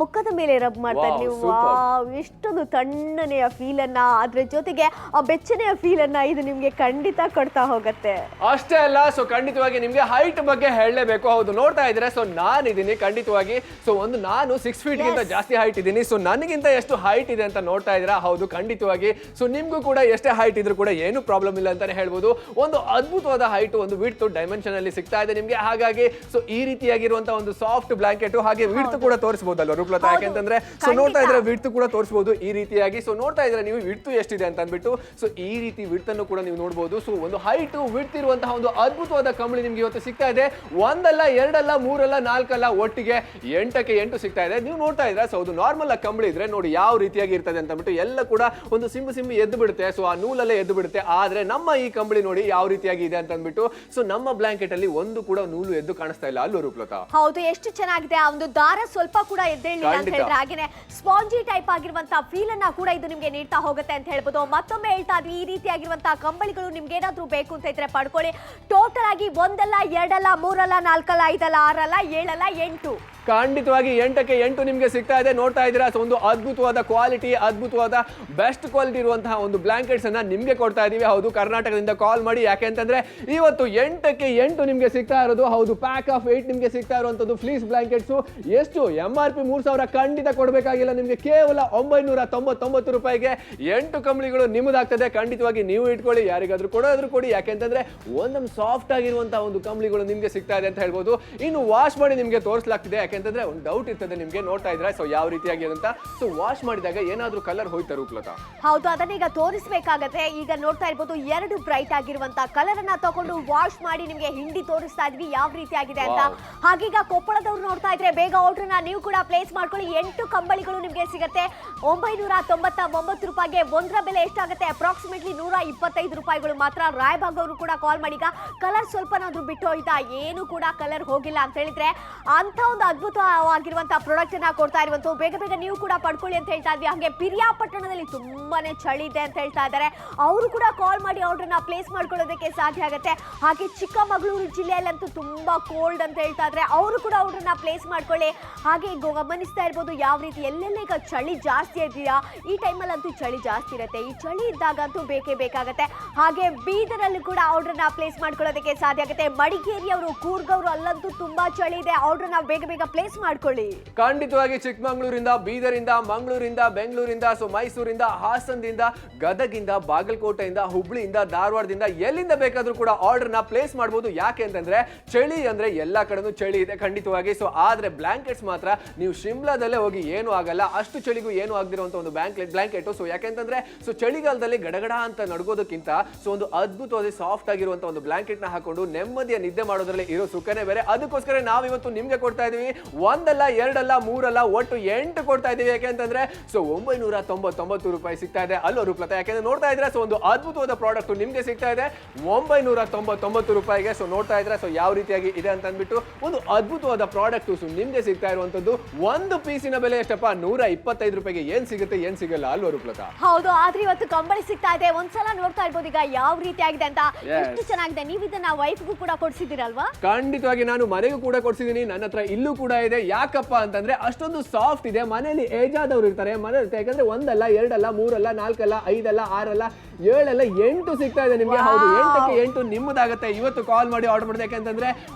ಮುಖದ ಮೇಲೆ ರಬ್ ಮಾಡ್ತಾ ಇದ್ದೀನಿ. ಎಷ್ಟೊಂದು ತಣ್ಣನೆಯ ಫೀಲ್ ಅನ್ನ, ಅದ್ರ ಜೊತೆಗೆ ಆ ಬೆಚ್ಚನೆಯ ಫೀಲ್ ಅನ್ನ ಇದು ನಿಮ್ಗೆ ಖಂಡಿತ ಕೊಡ್ತಾ ಹೋಗುತ್ತೆ. ಅಷ್ಟೇ ಅಲ್ಲ, ಸೊ ಖಂಡಿತವಾಗಿ ನಿಮ್ಗೆ ಹೈಟ್ ಬಗ್ಗೆ ಹೇಳಲೇಬೇಕು. ಹೌದು, ನೋಡ್ತಾ ಇದ್ರೆ ಸೊ ನಾನಿದ್ದೀನಿ ಖಂಡಿತವಾಗಿ. ಸೊ ನಾನು 6 ಫೀಟ್ ಗಿಂತ ಜಾಸ್ತಿ ಹೈಟ್ ಇದ್ದೀನಿ. ಸೊ ನನಗಿಂತ ಎಷ್ಟು ಹೈಟ್ ಇದೆ ಅಂತ ನೋಡ್ತಾ ಇದ್ದೀರಾ. ಹೌದು, ಖಂಡಿತವಾಗಿ. ಸೊ ನಿಮ್ಗೂ ಕೂಡ ಎಷ್ಟೇ ಹೈಟ್ ಇದ್ರೂ ಕೂಡ ಏನು ಪ್ರಾಬ್ಲಮ್ ಇಲ್ಲ ಅಂತಾನೆ ಹೇಳ್ಬೋದು. ಒಂದು ಅದ್ಭುತವಾದ ಹೈಟ್, ಒಂದು ವಿಡ್ತ್ ಡೈಮೆನ್ಷನ್ ಅಲ್ಲಿ ಸಿಗ್ತಾ ಇದೆ ನಿಮ್ಗೆ. ಹಾಗಾಗಿ ಸೊ ಈ ರೀತಿಯಾಗಿರುವಂತಹ ಒಂದು ಸಾಫ್ಟ್ ಬ್ಲಾಂಕೆಟ್, ಹಾಗೆ ವಿಡ್ತ್ ಕೂಡ ತೋರಿಸಬಹುದಲ್ವ ರೂಪಲತಾ? ಯಾಕೆಂತಂದ್ರೆ ಸೊ ನೋಡ್ತಾ ಇದ್ರೆ ವಿಡ್ತ್ ಕೂಡ ತೋರಿಸಬಹುದು ಈ ರೀತಿಯಾಗಿ. ಸೊ ನೋಡ್ತಾ ಇದ್ರೆ ನೀವು ವಿಡ್ತ್ ಎಷ್ಟಿದೆ ಅಂತ ಅಂದ್ಬಿಟ್ಟು, ಸೊ ಈ ರೀತಿ ವಿಡ್ತ್ ಅನ್ನು ಕೂಡ ನೀವು ನೋಡಬಹುದು. ಸೊ ಒಂದು ಹೈಟ್ ವಿಡ್ತ್ ಇರುವಂತಹ ಒಂದು ಅದ್ಭುತವಾದ ಕಂಬಳಿ ನಿಮ್ಗೆ ಇವತ್ತು ಸಿಗ್ತಾ ಇದೆ. ಒಂದಲ್ಲ, ಎರಡಲ್ಲ, ಮೂರಲ್ಲ, ನಾಲ್ಕಲ್ಲ, ಒಟ್ಟಿಗೆ 8ಕ್ಕೆ 8 ಸಿಗ್ತಾ ಇದೆ. ನೀವು ನೋಡ್ತಾ ಇದ್ರೆ ಸೊ ಅದು ನಾರ್ಮಲ್ ಆಗಿ ಕಂಬಳಿ ಇದ್ರೆ ನೋಡಿ ಯಾವ ರೀತಿಯಾಗಿ ಇರ್ತದೆ ಅಂತ ಅಂದ್ಬಿಟ್ಟು ಎಲ್ಲ ಕೂಡ ಒಂದು ಸಿಂಬಿ ಎದ್ದು ಬಿಡುತ್ತೆ. ಸೊ ಆ ನೂಲಲ್ಲೇ ಎದ್ದು ಬಿಡುತ್ತೆ. ಆದ್ರೆ ನಮ್ಮ ಈ ಕಂಬಳಿ ನೋಡಿ ಯಾವ ರೀತಿಯಾಗಿ ಇದೆ ಅಂತ ಅಂದ್ಬಿಟ್ಟು, ಸೊ ನಮ್ಮ ಬ್ಲಾಂಕೆಟ್ ಅಲ್ಲಿ ಒಂದು ಕೂಡ ನೂಲು ಎದ್ದು ಕಾಣಿಸ್ತಾ ಇಲ್ಲ ಅಲ್ಲೂ ರೂಪಲತಾ? ಹೌದು, ಎಷ್ಟು ಚೆನ್ನಾಗಿದೆ. ಆ ಒಂದು ದಾರ ಸ್ವಲ್ಪ ಕೂಡ ಎದ್ದೇಳಿಲ್ಲ ಅಂತ ಹೇಳಿದ್ರೆ, ಹಾಗೇನೆ ಸ್ಪಾಂಜಿ ಟೈಪ್ ಆಗಿರುವಂತಹ ಫೀಲ್ ಅನ್ನ ಕೂಡ ಇದು ನಿಮ್ಗೆ ನೀಡ್ತಾ ಹೋಗುತ್ತೆ ಅಂತ ಹೇಳ್ಬೋದು. ಮತ್ತೊಮ್ಮೆ ಹೇಳ್ತಾ ಇದ್ವಿ, ಈ ರೀತಿಯಾಗಿರುವಂತಹ ಕಂಬಳಿಗಳು ನಿಮ್ಗೆ ಏನಾದ್ರೂ ಬೇಕು ಅಂತ ಇದ್ರೆ ಪಡ್ಕೊಳ್ಳಿ. ಟೋಟಲ್ ಆಗಿ ಒಂದಲ್ಲ, ಎರಡಲ್ಲ, ಮೂರಲ್ಲ, ನಾಲ್ಕಲ್ಲ, ಐದಲ್ಲ, ಆರಲ್ಲ, ಏಳಲ್ಲ, 8 ಖಂಡಿತವಾಗಿ 8ಕ್ಕೆ 8 ನಿಮ್ಗೆ ಸಿಗ್ತಾ ಇದೆ. ನೋಡ್ತಾ ಇದ್ದೀರಾ, ಒಂದು ಅದ್ಭುತವಾದ ಕ್ವಾಲಿಟಿ, ಅದ್ಭುತವಾದ ಬೆಸ್ಟ್ ಕ್ವಾಲಿಟಿ ಇರುವಂತಹ ಒಂದು ಬ್ಲಾಂಕೆಟ್ಸ್ ಅನ್ನ ನಿಮ್ಗೆ ಕೊಡ್ತಾ ಇದೀವಿ. ಹೌದು, ಕರ್ನಾಟಕದಿಂದ ಕಾಲ್ ಮಾಡಿ. ಯಾಕೆಂತಂದ್ರೆ ಇವತ್ತು 8ಕ್ಕೆ 8 ನಿಮ್ಗೆ ಸಿಗ್ತಾ ಇರೋದು. ಹೌದು, ಪ್ಯಾಕ್ ಆಫ್ 8 ನಿಮ್ಗೆ ಸಿಗ್ತಾ ಇರುವಂತದ್ದು ಫ್ಲೀಸ್ ಬ್ಲಾಂಕೆಟ್ಸ್. ಎಷ್ಟು MRP 3000 ಖಂಡಿತ ಕೊಡಬೇಕಾಗಿಲ್ಲ ನಿಮ್ಗೆ. ಕೇವಲ 999 ರೂಪಾಯಿಗೆ 8 ಕಂಬಳಿಗಳು ನಿಮ್ಮದಾಗ್ತದೆ. ಖಂಡಿತವಾಗಿ ನೀವು ಇಟ್ಕೊಳ್ಳಿ, ಯಾರಿಗಾದ್ರೂ ಕೊಡೋದ್ರು ಕೊಡಿ. ಯಾಕೆಂತಂದ್ರೆ ಒಂದೊಂದು ಸಾಫ್ಟ್ ಆಗಿರುವಂತಹ ಒಂದು ಕಂಬಳಿಗಳು ನಿಮ್ಗೆ ಸಿಗ್ತಾ ಇದೆ ಅಂತ ಹೇಳ್ಬೋದು. ಇನ್ನು ವಾಶ್ ಮಾಡಿ ನಿಮ್ಗೆ ತೋರಿಸಲಾಗ್ತಿದೆ. ಯಾಕೆಂತಂದ್ರೆ ಒಂದು ಡೌಟ್ ಇರ್ತದೆ ನಿಮ್ಗೆ, ನೋಡ್ತಾ ಇದ್ರೆ ಸೊ ಯಾವ ರೀತಿಯಾಗಿ ಅಂತ. ಸೊ ವಾಶ್ ಮಾಡಿದಾಗ ಏನಾದ್ರೂ ಕಲರ್ ಹೋಯ್ತಾ ರೂಪಲತಾ? ಹೌದು, ಅದನ್ನ ಈಗ ತೋರಿಸಬೇಕಾಗತ್ತೆ. ಈಗ ನೋಡ್ತಾ ಇರ್ಬೋದು 2 ಬ್ರೈಟ್ ಆಗಿರುವಂತಹ ಕಲರ್ ಅನ್ನ ತಗೊಂಡು ವಾಶ್ ಮಾಡಿ ನಿಮ್ಗೆ ಹಿಂಡಿ ತೋರಿಸ್ತಾ ಇದ್ವಿ ಯಾವ ರೀತಿ ಆಗಿದೆ ಅಂತ. ಹಾಗೀಗ ಕೊಪ್ಪಳದವ್ರು ನೋಡ್ತಾ ಇದ್ರೆ ಬೇಗ ಆರ್ಡರ್ ನ ನೀವು ಕೂಡ ಪ್ಲೇಸ್ ಮಾಡ್ಕೊಳ್ಳಿ. 8 ಕಂಬಳಿಗಳು ನಿಮ್ಗೆ ಸಿಗುತ್ತೆ 999 ರೂಪಾಯಿಗೆ. ಒಂದರ ಬೆಲೆ ಎಷ್ಟಾಗುತ್ತೆ? ಅಪ್ರಾಕ್ಸಿಮೇಟ್ಲಿ 125 ರೂಪಾಯಿಗಳು ಮಾತ್ರ. ರಾಯಬಾಗ್ ಅವರು ಕೂಡ ಕಾಲ್ ಮಾಡಿ. ಈಗ ಕಲರ್ ಸ್ವಲ್ಪನಾದ್ರೂ ಬಿಟ್ಟು ಹೋಯ್ತಾ? ಏನು ಕೂಡ ಕಲರ್ ಹೋಗಿಲ್ಲ ಅಂತ ಹೇಳಿದ್ರೆ ಅಂತ ಒಂದು ಅದ್ಭುತವಾಗಿರುವಂತಹ ಪ್ರಾಡಕ್ಟ್ ಅನ್ನ ಕೊಡ್ತಾ ಇರುವಂತದ್ದು. ಬೇಗ ನೀವು ಕೂಡ ಪಡ್ಕೊಳ್ಳಿ ಅಂತ ಹೇಳ್ತಾ ಇದ್ವಿ. ಹಾಗೆ ಪಿರಿಯಾಪಟ್ಟಣದಲ್ಲಿ ತುಂಬಾನೇ ಚಳಿ ಇದೆ ಅಂತ ಹೇಳ್ತಾ ಇದ್ದಾರೆ. ಅವರು ಕೂಡ ಕಾಲ್ ಮಾಡಿ ಆರ್ಡರ್ ನ ಪ್ಲೇಸ್ ಮಾಡ್ಕೊಳ್ಳೋದಕ್ಕೆ ಸಾಧ್ಯ ಆಗುತ್ತೆ. ಹಾಗೆ ಚಿಕ್ಕಮಗಳೂರು ಜಿಲ್ಲೆಯಲ್ಲಂತೂ ತುಂಬಾ ಕೋಲ್ಡ್ ಅಂತ ಹೇಳ್ತಾ ಇದ್ರೆ ಅವರು ಕೂಡ ಆರ್ಡರ್ ನ ಪ್ಲೇಸ್ ಮಾಡ್ಕೊಳ್ಳಿ. ಹಾಗೆ ಗಮನಿಸ್ತಾ ಇರ್ಬೋದು ಯಾವ ರೀತಿ ಎಲ್ಲೆಲ್ಲ ಈಗ ಚಳಿ ಜಾಸ್ತಿ ಇದೆಯಾ. ಈ ಟೈಮಲ್ಲಿ ಅಂತೂ ಚಳಿ ಜಾಸ್ತಿ ಇರುತ್ತೆ. ಈ ಚಳಿ ಇದ್ದಾಗಂತೂ ಬೇಕೇ ಬೇಕಾಗತ್ತೆ. ಹಾಗೆ ಬೀದರಲ್ಲಿ ಕೂಡ ಆರ್ಡರ್ ನ ಪ್ಲೇಸ್ ಮಾಡ್ಕೊಳ್ಳೋದಕ್ಕೆ ಸಾಧ್ಯ ಆಗುತ್ತೆ. ಮಡಿಕೇರಿ ಅವರು, ಕೂರ್ಗ್ ಅವರು, ಅಲ್ಲಂತೂ ಇವತ್ತು ತುಂಬಾ ಚಳಿ ಇದೆ, ಆರ್ಡರ್ ನಾವು ಬೇಗ ಬೇಗ ಪ್ಲೇಸ್ ಮಾಡ್ಕೊಳ್ಳಿ. ಖಂಡಿತವಾಗಿ ಚಿಕ್ಕಮಂಗ್ಳೂರಿಂದ, ಬೀದರಿಂದ, ಮಂಗಳೂರಿಂದ, ಬೆಂಗಳೂರಿಂದ, ಸೊ ಮೈಸೂರಿಂದ, ಹಾಸನದಿಂದ, ಗದಗಿಂದ, ಬಾಗಲಕೋಟೆಯಿಂದ, ಹುಬ್ಳಿಯಿಂದ, ಧಾರವಾಡದಿಂದ ಎಲ್ಲಿಂದ ಬೇಕಾದ್ರೂ ಕೂಡ ಆರ್ಡರ್ ನ ಪ್ಲೇಸ್ ಮಾಡಬಹುದು. ಯಾಕೆ ಅಂತಂದ್ರೆ ಚಳಿ ಅಂದ್ರೆ ಎಲ್ಲಾ ಕಡೆನೂ ಚಳಿ ಇದೆ ಖಂಡಿತವಾಗಿ. ಸೊ ಆದ್ರೆ ಬ್ಲಾಂಕೆಟ್ಸ್ ಮಾತ್ರ ನೀವು ಶಿಮ್ಲಾದಲ್ಲೇ ಹೋಗಿ ಏನು ಆಗಲ್ಲ, ಅಷ್ಟು ಚಳಿಗೂ ಏನು ಆಗದಿರುವಂತ ಒಂದು ಬ್ಲಾಂಕೆಟ್. ಸೊ ಯಾಕೆಂತಂದ್ರೆ ಸೊ ಚಳಿಗಾಲದಲ್ಲಿ ಗಡಗಡ ಅಂತ ನಡ್ಗೋದಕ್ಕಿಂತ ಸೊ ಒಂದು ಅದ್ಭುತವಾದ ಸಾಫ್ಟ್ ಆಗಿರುವಂತ ಒಂದು ಬ್ಲಾಂಕೆಟ್ ನ ಹಾಕೊಂಡು ನೆಮ್ಮದಿಯ ನಿದ್ದೆ ಮಾಡೋದ್ರಲ್ಲಿ ಇರೋ ಸುಖನೇ ಬೇರೆ. ಅದಕ್ಕೋಸ್ಕರ ನಾವು ಇವತ್ತು ನಿಮ್ಗೆ ಕೊಡ್ತಾ ಇದೀವಿ, ಒಂದಲ್ಲ ಎರಡಲ್ಲ ಮೂರಲ್ಲ ಒಟ್ಟು 8 ಕೊಡ್ತಾ ಇದೀವಿ. ಯಾಕೆಂತಂದ್ರೆ ಸೊ 999 ರೂಪಾಯಿ ಸಿಗ್ತಾ ಇದೆ ಅಲ್ಲೋ ರೂಪಲತಾ. ಯಾಕೆಂದ್ರೆ ನೋಡ್ತಾ ಇದ್ರೆ ಸೊ ಒಂದು ಅದ್ಭುತವಾದ ಪ್ರಾಡಕ್ಟ್ ನಿಮ್ಗೆ ಸಿಗ್ತಾ ಇದೆ 999 ರೂಪಾಯಿಗೆ. ಸೊ ನೋಡ್ತಾ ಇದ್ರೆ ಸೊ ಯಾವ ರೀತಿಯಾಗಿ ಇದೆ ಅಂತ ಅಂದ್ಬಿಟ್ಟು ಒಂದು ಅದ್ಭುತವಾದ ಪ್ರಾಡಕ್ಟ್ ಸೊ ನಿಮ್ಗೆ ಸಿಗ್ತಾ ಇರುವಂತದ್ದು. ಒಂದು ಪೀಸಿನ ಬೆಲೆ ಎಷ್ಟಪ್ಪ? 125 ರೂಪಾಯಿಗೆ ಏನ್ ಸಿಗುತ್ತೆ ಏನ್ ಸಿಗಲ್ಲ ಅಲ್ವಾ ರೂಪಲತಾ? ಹೌದು, ಆದ್ರೆ ಇವತ್ತು ಕಂಬಳಿ ಸಿಗ್ತಾ ಇದೆ. ಒಂದ್ಸಲ ನೋಡ್ತಾ ಇರ್ಬೋದು ಈಗ ಯಾವ ರೀತಿ ಆಗಿದೆ ಅಂತ. ಎಷ್ಟು ಚೆನ್ನಾಗಿದೆ. ನೀವು ಇದನ್ನ ವೈಫ್ಗೂ ಕೂಡ ಕೊಡ್ಸಿದ್ದೀರಲ್ವಾ? ಖಂಡಿತವಾಗಿ ನಾನು ಮನೆಗೂ ಕೂಡ ಕೊಡ್ಸಿದೀನಿ, ನನ್ನ ಹತ್ರ ಇಲ್ಲೂ ಕೂಡ ಇದೆ. ಯಾಕಪ್ಪ ಅಂತಂದ್ರೆ ಅಷ್ಟೊಂದು ಸಾಫ್ಟ್ ಇದೆ. ಮನೆಯಲ್ಲಿ ಏಜ್ ಆದವ್ರು ಇರ್ತಾರೆ, ಮನೆ ಯಾಕಂದ್ರೆ ಒಂದಲ್ಲ ಎರಡಲ್ಲ ಮೂರಲ್ಲ ನಾಲ್ಕಲ್ಲ 5 6 7 8 ಸಿಗ್ತಾ ಇದೆ ನಿಮ್ಗೆ. ಹೌದು, 8ಕ್ಕೆ 8 ನಿಮ್ಮದಾಗತ್ತೆ. ಇವತ್ತು ಕಾಲ್ ಮಾಡಿ ಆರ್ಡರ್ ಮಾಡಿದೆ. ಯಾಕಂತಂದ್ರೆ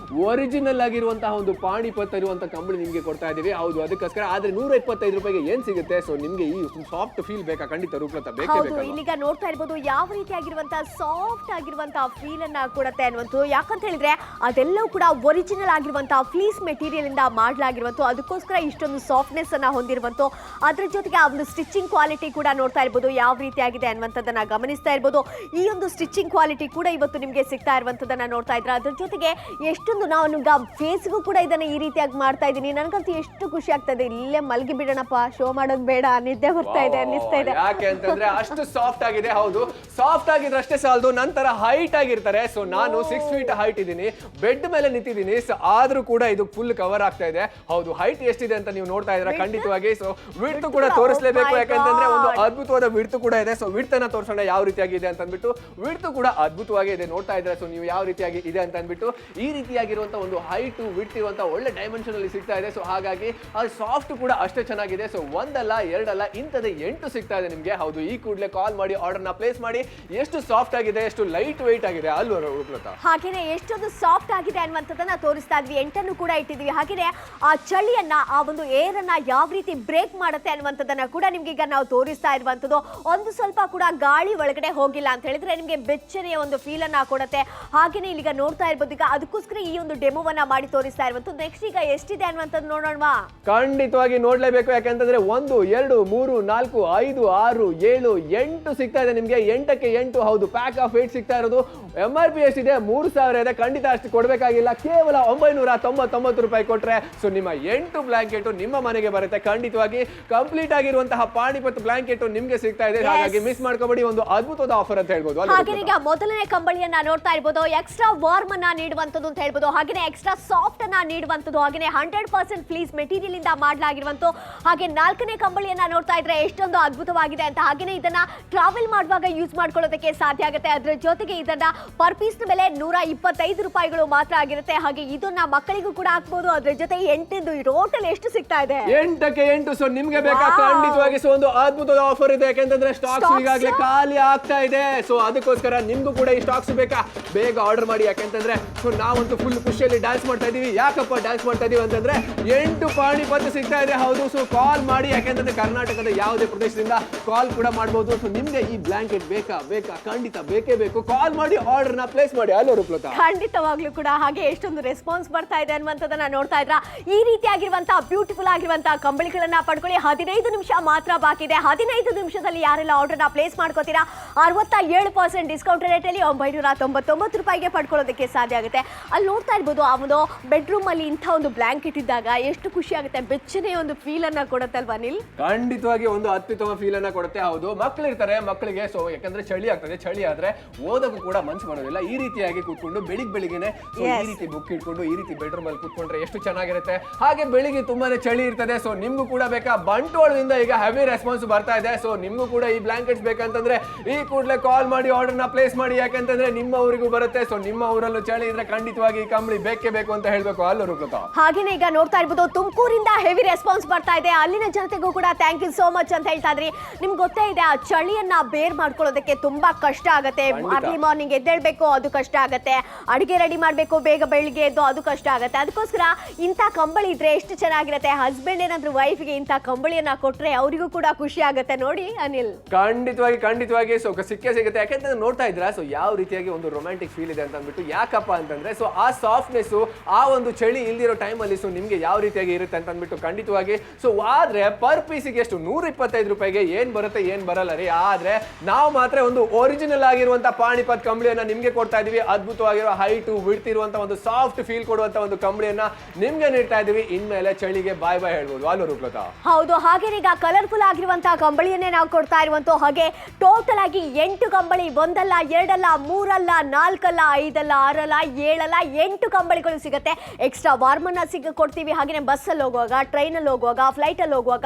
ಒರಿಜಿನಲ್ ಆಗಿರುವಂತಹ ಒಂದು ಪಾಣಿಪತ್ ಇರುವಂತ ಕಂಬಳಿ ನಿಮ್ಗೆ ಕೊಡ್ತಾ ಇದೀವಿ. ಹೌದು, ಅದಕ್ಕೋಸ್ಕರ. ಆದ್ರೆ 125 ರೂಪಾಯಿಗೆ ಏನ್ ಸಿಗುತ್ತೆ? ಸೊ ನಿಮ್ಗೆ ಈ ಸಾಫ್ಟ್ ಫೀಲ್ ಬೇಕಾ? ಖಂಡಿತ ರೂಪಲತಾ ಬೇಕೇ ಬೇಕು. ಇಲ್ಲಿಗ ನೋಡ್ತಾ ಇರ್ಬೋದು ಯಾವ ರೀತಿಯಾಗಿರುವಂತಹ ಸಾಫ್ಟ್ ಆಗಿರುವಂತಹ ಫೀಲ್ ಅನ್ನ ಕೊಡುತ್ತೆ ಅನ್ನುವಂಥದ್ದು. ಯಾಕಂತ ಹೇಳಿದ್ರೆ ಅದೆಲ್ಲವೂ ಕೂಡ ಒರಿಜಿನಲ್ ಆಗಿರುವಂತಹ ಫ್ಲೀಸ್ ಮೆಟೀರಿಯಲ್ ಇಂದ ಮಾಡಲಾಗಿರುವಂಥದ್ದು. ಅದಕ್ಕೋಸ್ಕರ ಇಷ್ಟೊಂದು ಸಾಫ್ಟ್ನೆಸ್ ಅನ್ನ ಹೊಂದಿರುವಂಥದ್ದು. ಅದ್ರ ಜೊತೆಗೆ ಆ ಒಂದು ಸ್ಟಿಚಿಂಗ್ ಕ್ವಾಲಿಟಿ ಕೂಡ ನೋಡ್ತಾ ಇರ್ಬೋದು ಯಾವ ರೀತಿಯಾಗಿದೆ ಅನ್ನುವಂಥದ್ದನ್ನ ಗಮನಿಸ್ತಾ ಇರ್ಬೋದು. ಈ ಒಂದು ಸ್ಟಿಚಿಂಗ್ ಕ್ವಾಲಿಟಿ ಕೂಡ ಇವತ್ತು ನಿಮ್ಗೆ ಸಿಗ್ತಾ ಇರುವಂಥದ್ದನ್ನ ನೋಡ್ತಾ ಇದ್ರೆ, ಅದ್ರ ಜೊತೆಗೆ ಎಷ್ಟೊಂದು ನಾವು ಫೇಸ್ಗೂ ಕೂಡ ಇದನ್ನ ಈ ರೀತಿಯಾಗಿ ಮಾಡ್ತಾ ಇದ್ದೀನಿ. ನನಗಂತೂ ಎಷ್ಟು ಖುಷಿ ಆಗ್ತದೆ. ಇಲ್ಲೇ ಮಲ್ಗಿ ಬಿಡೋಣಪ್ಪ, ಶೋ ಮಾಡೋದು ಬೇಡ, ನಿದ್ದೆ ಬರ್ತಾ ಇದೆ ಅನ್ನಿಸ್ತಾ ಇದೆ. ಯಾಕೆ ಅಂತಂದ್ರೆ ಅಷ್ಟು ಸಾಫ್ಟ್ ಆಗಿದೆ. ಹೌದು, ಸಾಫ್ಟ್ ಆಗಿದ್ರೆ ಅಷ್ಟೇ ಸಾಲದು, ನಂತರ ಹೈಟ್ ಆಗಿರ್ತಾರೆ. ಸೊ ನಾನು 6 ಫೀಟ್ ಹೈಟ್ ಇದ್ದೀನಿ, ಬೆಡ್ ಮೇಲೆ ನಿಂತಿದ್ದೀನಿ. ಸೊ ಆದ್ರೂ ಕೂಡ ಇದು ಫುಲ್ ಕವರ್ ಆಗ್ತಾ ಇದೆ. ಹೌದು, ಹೈಟ್ ಎಷ್ಟಿದೆ ಅಂತ ನೀವು ನೋಡ್ತಾ ಇದ್ರೆ ಖಂಡಿತವಾಗಿ. ಸೊ ವಿಡ್ತ್ ಕೂಡ ತೋರಿಸಲೇಬೇಕು, ಯಾಕಂತಂದ್ರೆ ಒಂದು ಅದ್ಭುತವಾದ ವಿಡ್ತ್ ಕೂಡ ಇದೆ. ಸೊ ವಿಡ್ತ್ ಅನ್ನ ತೋರಿಸೋಣ ಯಾವ ರೀತಿಯಾಗಿ ಇದೆ ಅಂತ ಅಂದ್ಬಿಟ್ಟು. ವಿಡ್ತ್ ಕೂಡ ಅದ್ಭುತವಾಗಿ ಇದೆ, ನೋಡ್ತಾ ಇದ್ರೆ ಸೊ ನೀವು ಯಾವ ರೀತಿಯಾಗಿ ಇದೆ ಅಂತ ಅಂದ್ಬಿಟ್ಟು. ಈ ರೀತಿಯಾಗಿರುವಂತ ಒಂದು ಹೈಟ್ ವಿಡ್ತ್ ಇರುವಂತ ಒಳ್ಳೆ ಡೈಮೆನ್ಷನ್ ಅಲ್ಲಿ ಸಿಗ್ತಾ ಇದೆ. ಸೊ ಹಾಗಾಗಿ ಅದು ಸಾಫ್ಟ್ ಕೂಡ ಅಷ್ಟೇ ಚೆನ್ನಾಗಿದೆ. ಸೊ ಒಂದಲ್ಲ ಎರಡಲ್ಲ ಇಂಥದ್ದೇ 8 ಸಿಗ್ತಾ ಇದೆ ನಿಮ್ಗೆ. ಹೌದು, ಈ ಕೂಡಲೇ ಕಾಲ್ ಮಾಡಿ ಆರ್ಡರ್ ನ ಪ್ಲೇಸ್ ಮಾಡಿ. ಎಷ್ಟು ಸಾಫ್ಟ್ ಆಗಿದೆ, ಎಷ್ಟು ಲೈಟ್ ವೆಯ್ಟ್ ಆಗಿದೆ ಅಲ್ವಾ ರೂಪಲತಾ? ಹಾಗೇನೆ ಎಷ್ಟೊಂದು ಸಾಫ್ಟ್ ಆಗಿದೆ ಅನ್ನುವಂಥದ್ದನ್ನ ತೋರಿಸ್ತಾ ಇದ್ವಿ. 8 ಕೂಡ ಇಟ್ಟಿದ್ವಿ. ಹಾಗೇನೆ ಆ ಚಳಿಯನ್ನ, ಆ ಒಂದು ಏರ್ ಅನ್ನ ಯಾವ ರೀತಿ ಬ್ರೇಕ್ ಮಾಡುತ್ತೆ ಅನ್ನುವಂಥದ್ದನ್ನ ಕೂಡ ನಿಮ್ಗೆ ಈಗ ನಾವು ತೋರಿಸ್ತಾ ಇರುವಂಥದ್ದು. ಒಂದು ಸ್ವಲ್ಪ ಕೂಡ ಗಾಳಿ ಒಳಗಡೆ ಹೋಗಿಲ್ಲ ಅಂತ ಹೇಳಿದ್ರೆ ನಿಮ್ಗೆ ಬೆಚ್ಚನೆಯ ಒಂದು ಫೀಲ್ ಅನ್ನ ಕೊಡುತ್ತೆ. ಹಾಗೇನೆ ಇಲ್ಲಿಗ ನೋಡ್ತಾ ಇರ್ಬೋದು. ಈಗ ಅದಕ್ಕೋಸ್ಕರ ಈ ಒಂದು ಡೆಮೋವನ್ನ ಮಾಡಿ ತೋರಿಸ್ತಾ ಇರುವಂಥದ್ದು. ನೆಕ್ಸ್ಟ್ ಈಗ ಎಷ್ಟಿದೆ ಅನ್ನುವಂಥದ್ದು ನೋಡೋಣವಾ? ಖಂಡಿತವಾಗಿ ನೋಡ್ಲೇಬೇಕು. ಯಾಕಂತಂದ್ರೆ 1 2 3 4 5 6 7 8 ಸಿಗ್ತಾ ಇದೆ ನಿಮ್ಗೆ. 8ಕ್ಕೆ 8. ಹೌದು, ಪ್ಯಾಕ್ ಆಫ್ 8 ಸಿಗ್ತಾ ಇರೋದು. MRP ಎಷ್ಟಿದೆ? 3000 ಇದೆ. ಖಂಡಿತ ಅಷ್ಟು ಕೊಡ್ಬೇಕಾಗಿಲ್ಲ, ಕೇವಲ 999 ರೂಪಾಯಿ ಕೊಟ್ರೆ ಸೊ ನಿಮ್ಮ 8 ಬ್ಲಾಂಕೆಟ್ ನಿಮ್ಮ ಮನೆಗೆ ಬರುತ್ತೆ. ಖಂಡಿತವಾಗಿ ಕಂಪ್ಲೀಟ್ ಆಗಿರುವಂತಹ ಪಾಣಿಪತ್ ಬ್ಲಾಂಕೆಟ್ ನಿಮ್ಗೆ ಸಿಗ್ತಾ ಇದೆ. ಹಾಗಾಗಿ ಮಿಸ್ ಮಾಡ್ಕೋಬೇಡಿ, ಒಂದು ಅದ್ಭುತವಾದ ಆಫರ್ ಅಂತ ಹೇಳ್ಬೋದು. ಹಾಗೆ ಈಗ ಮೊದಲನೇ ಕಂಬಳಿಯನ್ನ ನೋಡ್ತಾ ಇರ್ಬೋದು. ಎಕ್ಸ್ಟ್ರಾ ವಾರ್ಮ್ ಅನ್ನ ನೀಡುವಂತದ್ದು ಅಂತ ಹೇಳ್ಬೋದು. ಹಾಗೆ ಎಕ್ಸ್ಟ್ರಾ ಸಾಫ್ಟ್ ಅನ್ನ ನೀಡುವಂತದ್ದು. ಹಾಗೆ 100% ಫ್ಲೀಸ್ ಮೆಟೀರಿಯಲ್ ಇಂದ ಮಾಡಲಾಗಿರುವಂತ. ಹಾಗೆ 4ನೇ ಕಂಬಳಿಯನ್ನ ನೋಡ್ತಾ ಇದ್ರೆ ಎಷ್ಟೊಂದು ಅದ್ಭುತವಾಗಿದೆ ಅಂತ. ಹಾಗೆ ಇದನ್ನ ಟ್ರಾವೆಲ್ ಮಾಡುವಾಗ ಯೂಸ್ ಮಾಡ್ಕೊಳ್ಳೋದಕ್ಕೆ ಸಾಧ್ಯ ಆಗುತ್ತೆ. ಅದ್ರ ಜೊತೆಗೆ ಇದನ್ನ ಪರ್ ಪೀಸ್ ಬೆಲೆ 125 ರೂಪಾಯಿಗಳು ಮಾತ್ರ ಆಗಿರುತ್ತೆ. ಹಾಗೆ ಇದನ್ನ ಮಕ್ಕಳಿಗೂ ಕೂಡ ಹಾಕ್ಬೋದು. ಅದ್ರ ಜೊತೆ 8 ಟೋಟಲ್ ಎಷ್ಟು ಸಿಗ್ತಾ ಇದೆ? 8ಕ್ಕೆ 8. ಸೊ ನಿಮ್ಗೆ ಬೇಕಾ? ಖಂಡಿತವಾಗಿ ಸೊ ಒಂದು ಅದ್ಭುತವಾದ ಆಫರ್ ಇದೆ. ಯಾಕಂತಂದ್ರೆ ಸ್ಟಾಕ್ಸ್ ಈಗಾಗಲೇ ಖಾಲಿ ಆಗ್ತಾ ಇದೆ. ಸೊ ಅದಕ್ಕೋಸ್ಕರ ನಿಮ್ಗೂ ಕೂಡ ಈ ಸ್ಟಾಕ್ಸ್ ಬೇಕಾ? ಬೇಗ ಆರ್ಡರ್ ಮಾಡಿ. ಯಾಕಂತಂದ್ರೆ ಸೊ ನಾವಂತೂ ಫುಲ್ ಖುಷಿಯಲ್ಲಿ ಡ್ಯಾನ್ಸ್ ಮಾಡ್ತಾ ಇದೀವಿ. ಯಾಕಪ್ಪ ಡ್ಯಾನ್ಸ್ ಮಾಡ್ತಾ ಇದೀವಿ ಅಂತಂದ್ರೆ 8 ಪಾಣಿಪತ್ ಸಿಗ್ತಾ ಇದೆ. ಹೌದು, ಸೊ ಕಾಲ್ ಮಾಡಿ. ಯಾಕಂತಂದ್ರೆ ಕರ್ನಾಟಕದ ಯಾವುದೇ ಪ್ರದೇಶದಿಂದ ಕಾಲ್ ಕೂಡ ಮಾಡಬಹುದು. ಸೊ ನಿಮ್ಗೆ ಈ ಬ್ಲಾಂಕೆಟ್ ಬೇಕಾ? ಖಂಡಿತ ಬೇಕೇ ಬೇಕು. ಕಾಲ್ ಮಾಡಿ, ಆರ್ಡರ್ ನ ಪ್ಲೇಸ್ ಮಾಡಿ ಅಲ್ಲೋ ರೂಪಲತಾ? ಖಂಡಿತವಾಗ್ಲೂ ಕೂಡ. ಹಾಗೆ ಎಷ್ಟೊಂದು ರೆಸ್ಪಾನ್ಸ್ ಬರ್ತಾ ಇದೆ ಅನ್ನುವಂಥದ್ದನ್ನ ನೋಡ್ತಾ ಇದ್ರ. ಈ ರೀತಿಯಾಗಿರುವಂತಹ ಬ್ಯೂಟಿಫುಲ್ ಆಗಿರುವಂತಹ ಕಂಬಳಿಗಳನ್ನ ಪಡ್ಕೊಳ್ಳಿ. 15 ನಿಮಿಷ ಮಾತ್ರ ಬಾಕಿ ಇದೆ. 15 ನಿಮಿಷದಲ್ಲಿ ಯಾರೆಲ್ಲ ಆರ್ಡರ್ ನ ಪ್ಲೇಸ್ ಮಾಡ್ಕೋತೀರಾ 67% ಡಿಸ್ಕೌಂಟ್ ರೇಟ್ ಅಲ್ಲಿ 999 ರೂಪಾಯಿಗೆ ಪಡ್ಕೊಳ್ಳೋದಕ್ಕೆ ಸಾಧ್ಯ ಆಗುತ್ತೆ. ಅಲ್ಲಿ ನೋಡ್ತಾ ಇರ್ಬೋದು, ಆ ಒಂದು ಬೆಡ್ರೂಮ್ ಅಲ್ಲಿ ಇಂಥ ಒಂದು ಬ್ಲಾಂಕೆಟ್ ಇದ್ದಾಗ ಎಷ್ಟು ಖುಷಿ ಆಗುತ್ತೆ. ಬೆಚ್ಚನೆಯ ಒಂದು ಫೀಲ್ ಅನ್ನ ಕೊಡುತ್ತಲ್ವಾ ನಿಲ್? ಖಂಡಿತವಾಗಿ ಒಂದು ಅತ್ಯುತ್ತಮ ಫೀಲ್ ಅನ್ನ ಕೊಡುತ್ತೆ. ಹೌದು, ಮಕ್ಕಳು ಇರ್ತಾರೆ, ಮಕ್ಕಳಿಗೆ ಸೊ ಯಾಕಂದ್ರೆ ಚಳಿ ಆಗ್ತದೆ. ಚಳಿ ಆದ್ರೆ ಓದಕ್ಕೂ ಕೂಡ ಮನ್ಸು ಮಾಡೋದಿಲ್ಲ. ಈ ರೀತಿಯಾಗಿ ಕೂತ್ಕೊಂಡು ಬೆಳಿಗ್ಗೆನೆ ಈ ರೀತಿ ಬುಕ್ ಇಟ್ಕೊಂಡು ಈ ರೀತಿ ಬೆಡ್ರೂಮ್ ಅಲ್ಲಿ ಕೂತ್ಕೊಂಡ್ರೆ ಎಷ್ಟು ಚೆನ್ನಾಗಿರುತ್ತೆ. ಹಾಗೆ ಬೆಳಿಗ್ಗೆ ತುಂಬಾನೇ ಚಳಿ ಇರ್ತದೆ. ಸೊ ನಿಮ್ಗೂ ಕೂಡ ಬೇಕಾ? ಬಂಟ್ವಾಳದಿಂದ ಈಗ ಹೆವಿ ರೆಸ್ಪಾನ್ಸ್ ಬರ್ತಾ ಇದೆ. ಸೊ ನಿಮ್ಗೂ ಕೂಡ ಈ ಬ್ಲಾಂಕೆಟ್ಸ್ ಬೇಕಂತಂದ್ರೆ ಈ ಕೂಡಲೇ ಕಾಲ್ ಮಾಡಿ, ಆರ್ಡರ್ ನ ಪ್ಲೇಸ್ ಮಾಡಿ. ಯಾಕಂತಂದ್ರೆ ನಿಮ್ಮ ಊರಿಗೂ ಬರುತ್ತೆ. ಸೊ ನಿಮ್ಮ ಊರಲ್ಲೂ ಚಳಿ ಇದ್ರೆ ಖಂಡಿತವಾಗಿ ಈ ಕಂಬಳಿ ಬೇಕೇ ಬೇಕು ಅಂತ ಹೇಳ್ಬೇಕು ಅಲ್ಲೂ ರೂಪಲತಾ? ಹಾಗೇನೆ ಈಗ ನೋಡ್ತಾ ಇರ್ಬೋದು, ತುಮಕೂರಿಂದ ಹೆವಿ ರೆಸ್ಪಾನ್ಸ್ ಬರ್ತಾ ಇದೆ. ಅಲ್ಲಿನ ಜನತೆಗೂ ಕೂಡ ಥ್ಯಾಂಕ್ ಯು ಸೋ ಮಚ್ ಅಂತ ಹೇಳ್ತಾ ಇದ್ರಿ. ನಿಮ್ಗೆ ಗೊತ್ತೇ ಇದೆ, ಆ ಚಳಿಯನ್ನ ಬೇರ್ ಮಾಡ್ಕೊಳ್ಳೋದಕ್ಕೆ ತುಂಬಾ ಕಷ್ಟ ಆಗುತ್ತೆ. ಅರ್ಲಿ ಮಾರ್ನಿಂಗ್ ಎದ್ದೇಳ್ಬೇಕು, ಅದು ಕಷ್ಟ ಆಗುತ್ತೆ. ಅಡಿಗೆ ರೆಡಿ ಮಾಡ್ಬೇಕು ಬೇಗ ಬೆಳಿಗ್ಗೆ. ಎದ್ದು ಅದು ಕಷ್ಟ ಆಗುತ್ತೆ. ಅದಕ್ಕೋಸ್ಕರ ಇಂಥ ಕಂಬಳಿ ಇದ್ರೆ ಎಷ್ಟು ಚೆನ್ನಾಗಿರುತ್ತೆ. ಹಸ್ಬೆಂಡ್ ಏನಾದ್ರು ವೈಫ್ಗೆ ಇಂಥ ಕಂಬಳಿಯನ್ನ ಕೊಟ್ರೆ ಅವರಿಗೂ ಕೂಡ ಖುಷಿ ಆಗುತ್ತೆ ನೋಡಿ ಅನಿಲ್. ಖಂಡಿತವಾಗಿ ಸೊ ಸಿಕ್ಕೇ ಸಿಗುತ್ತೆ. ಯಾಕೆಂತಂದ್ರೆ ನೋಡ್ತಾ ಇದ್ರ ಸೊ ಯಾವ ರೀತಿಯಾಗಿ ಒಂದು ರೊಮ್ಯಾಂಟಿಕ್ ಫೀಲ್ ಇದೆ ಅಂತ ಅಂದ್ಬಿಟ್ಟು. ಯಾಕಪ್ಪ ಅಂತಂದ್ರೆ ಸೊ ಆ ಸಾಫ್ಟ್ನೆಸ್ ಆ ಒಂದು ಚಳಿ ಇಲ್ದಿರೋ ಟೈಮಲ್ಲಿ ಸೊ ನಿಮ್ಗೆ ಯಾವ ರೀತಿಯಾಗಿ ಇರುತ್ತೆ ಅಂತ ಅಂದ್ಬಿಟ್ಟು ಖಂಡಿತವಾಗಿ. ಸೊ ಆದ್ರೆ ಪರ್ ಪೀಸಿಗೆ ಎಷ್ಟು 125 ರೂಪಾಯಿಗೆ ಏನ್ ಬರುತ್ತೆ ಏನ್ ಬರಲ್ಲ ರೀ. ಆದ್ರೆ ನಾವು ಮಾತ್ರ ಒಂದು ಒರಿಜಿನಲ್ ಆಗಿರುವಂತ ಪಾಣಿಪತ್ ಕಂಬಳಿಯನ್ನ ನಿಮ್ಗೆ ಕೊಡ್ತಾ ಇದೀವಿ. ಅದ್ಭುತವಾಗಿರೋ ಹೈಟು ವಿಡ್ತ್ ಇರುವಂತ ಒಂದು ಸಾಫ್ಟ್ ಫೀಲ್ ಕೊಡುವಂತ ಒಂದು ಕಂಬಳಿಯನ್ನ ನಿಮ್ಗೆ ನೀಡ್ತಾ ಇದೀವಿ. ಇನ್ಮೇಲೆ ಚಳಿಗೆ ಬಾಯ್ ಹೇಳ್ಬೋದು ಅಲ್ವ ರೂಪಲತಾ? ಹೌದು, ಹಾಗೆ ಈಗ ಕಲರ್ಫುಲ್ ಆಗಿರುವಂತಹ ಕಂಬಳಿಯನ್ನೇ ನಾವು ಕೊಡ್ತಾ ಇರುವಂತ. ಹಾಗೆ ಟೋಟಲ್ ಆಗಿ 8 ಕಂಬಳಿ, 1 ಅಲ್ಲ 2 ಅಲ್ಲ 3 ಅಲ್ಲ 4 ಅಲ್ಲ 5 ಅಲ್ಲ 6 ಅಲ್ಲ 7 ಅಲ್ಲ 8 ಕಂಬಳಿಗಳು ಸಿಗುತ್ತೆ. ಎಕ್ಸ್ಟ್ರಾ ವಾರ್ಮನ್ನ ಕೊಡ್ತೀವಿ. ಹಾಗೆ ಬಸ್ಸಲ್ಲಿ ಹೋಗುವಾಗ, ಟ್ರೈನಲ್ಲಿ ಹೋಗುವಾಗ, ಫ್ಲೈಟಲ್ಲಿ ಹೋಗುವಾಗ,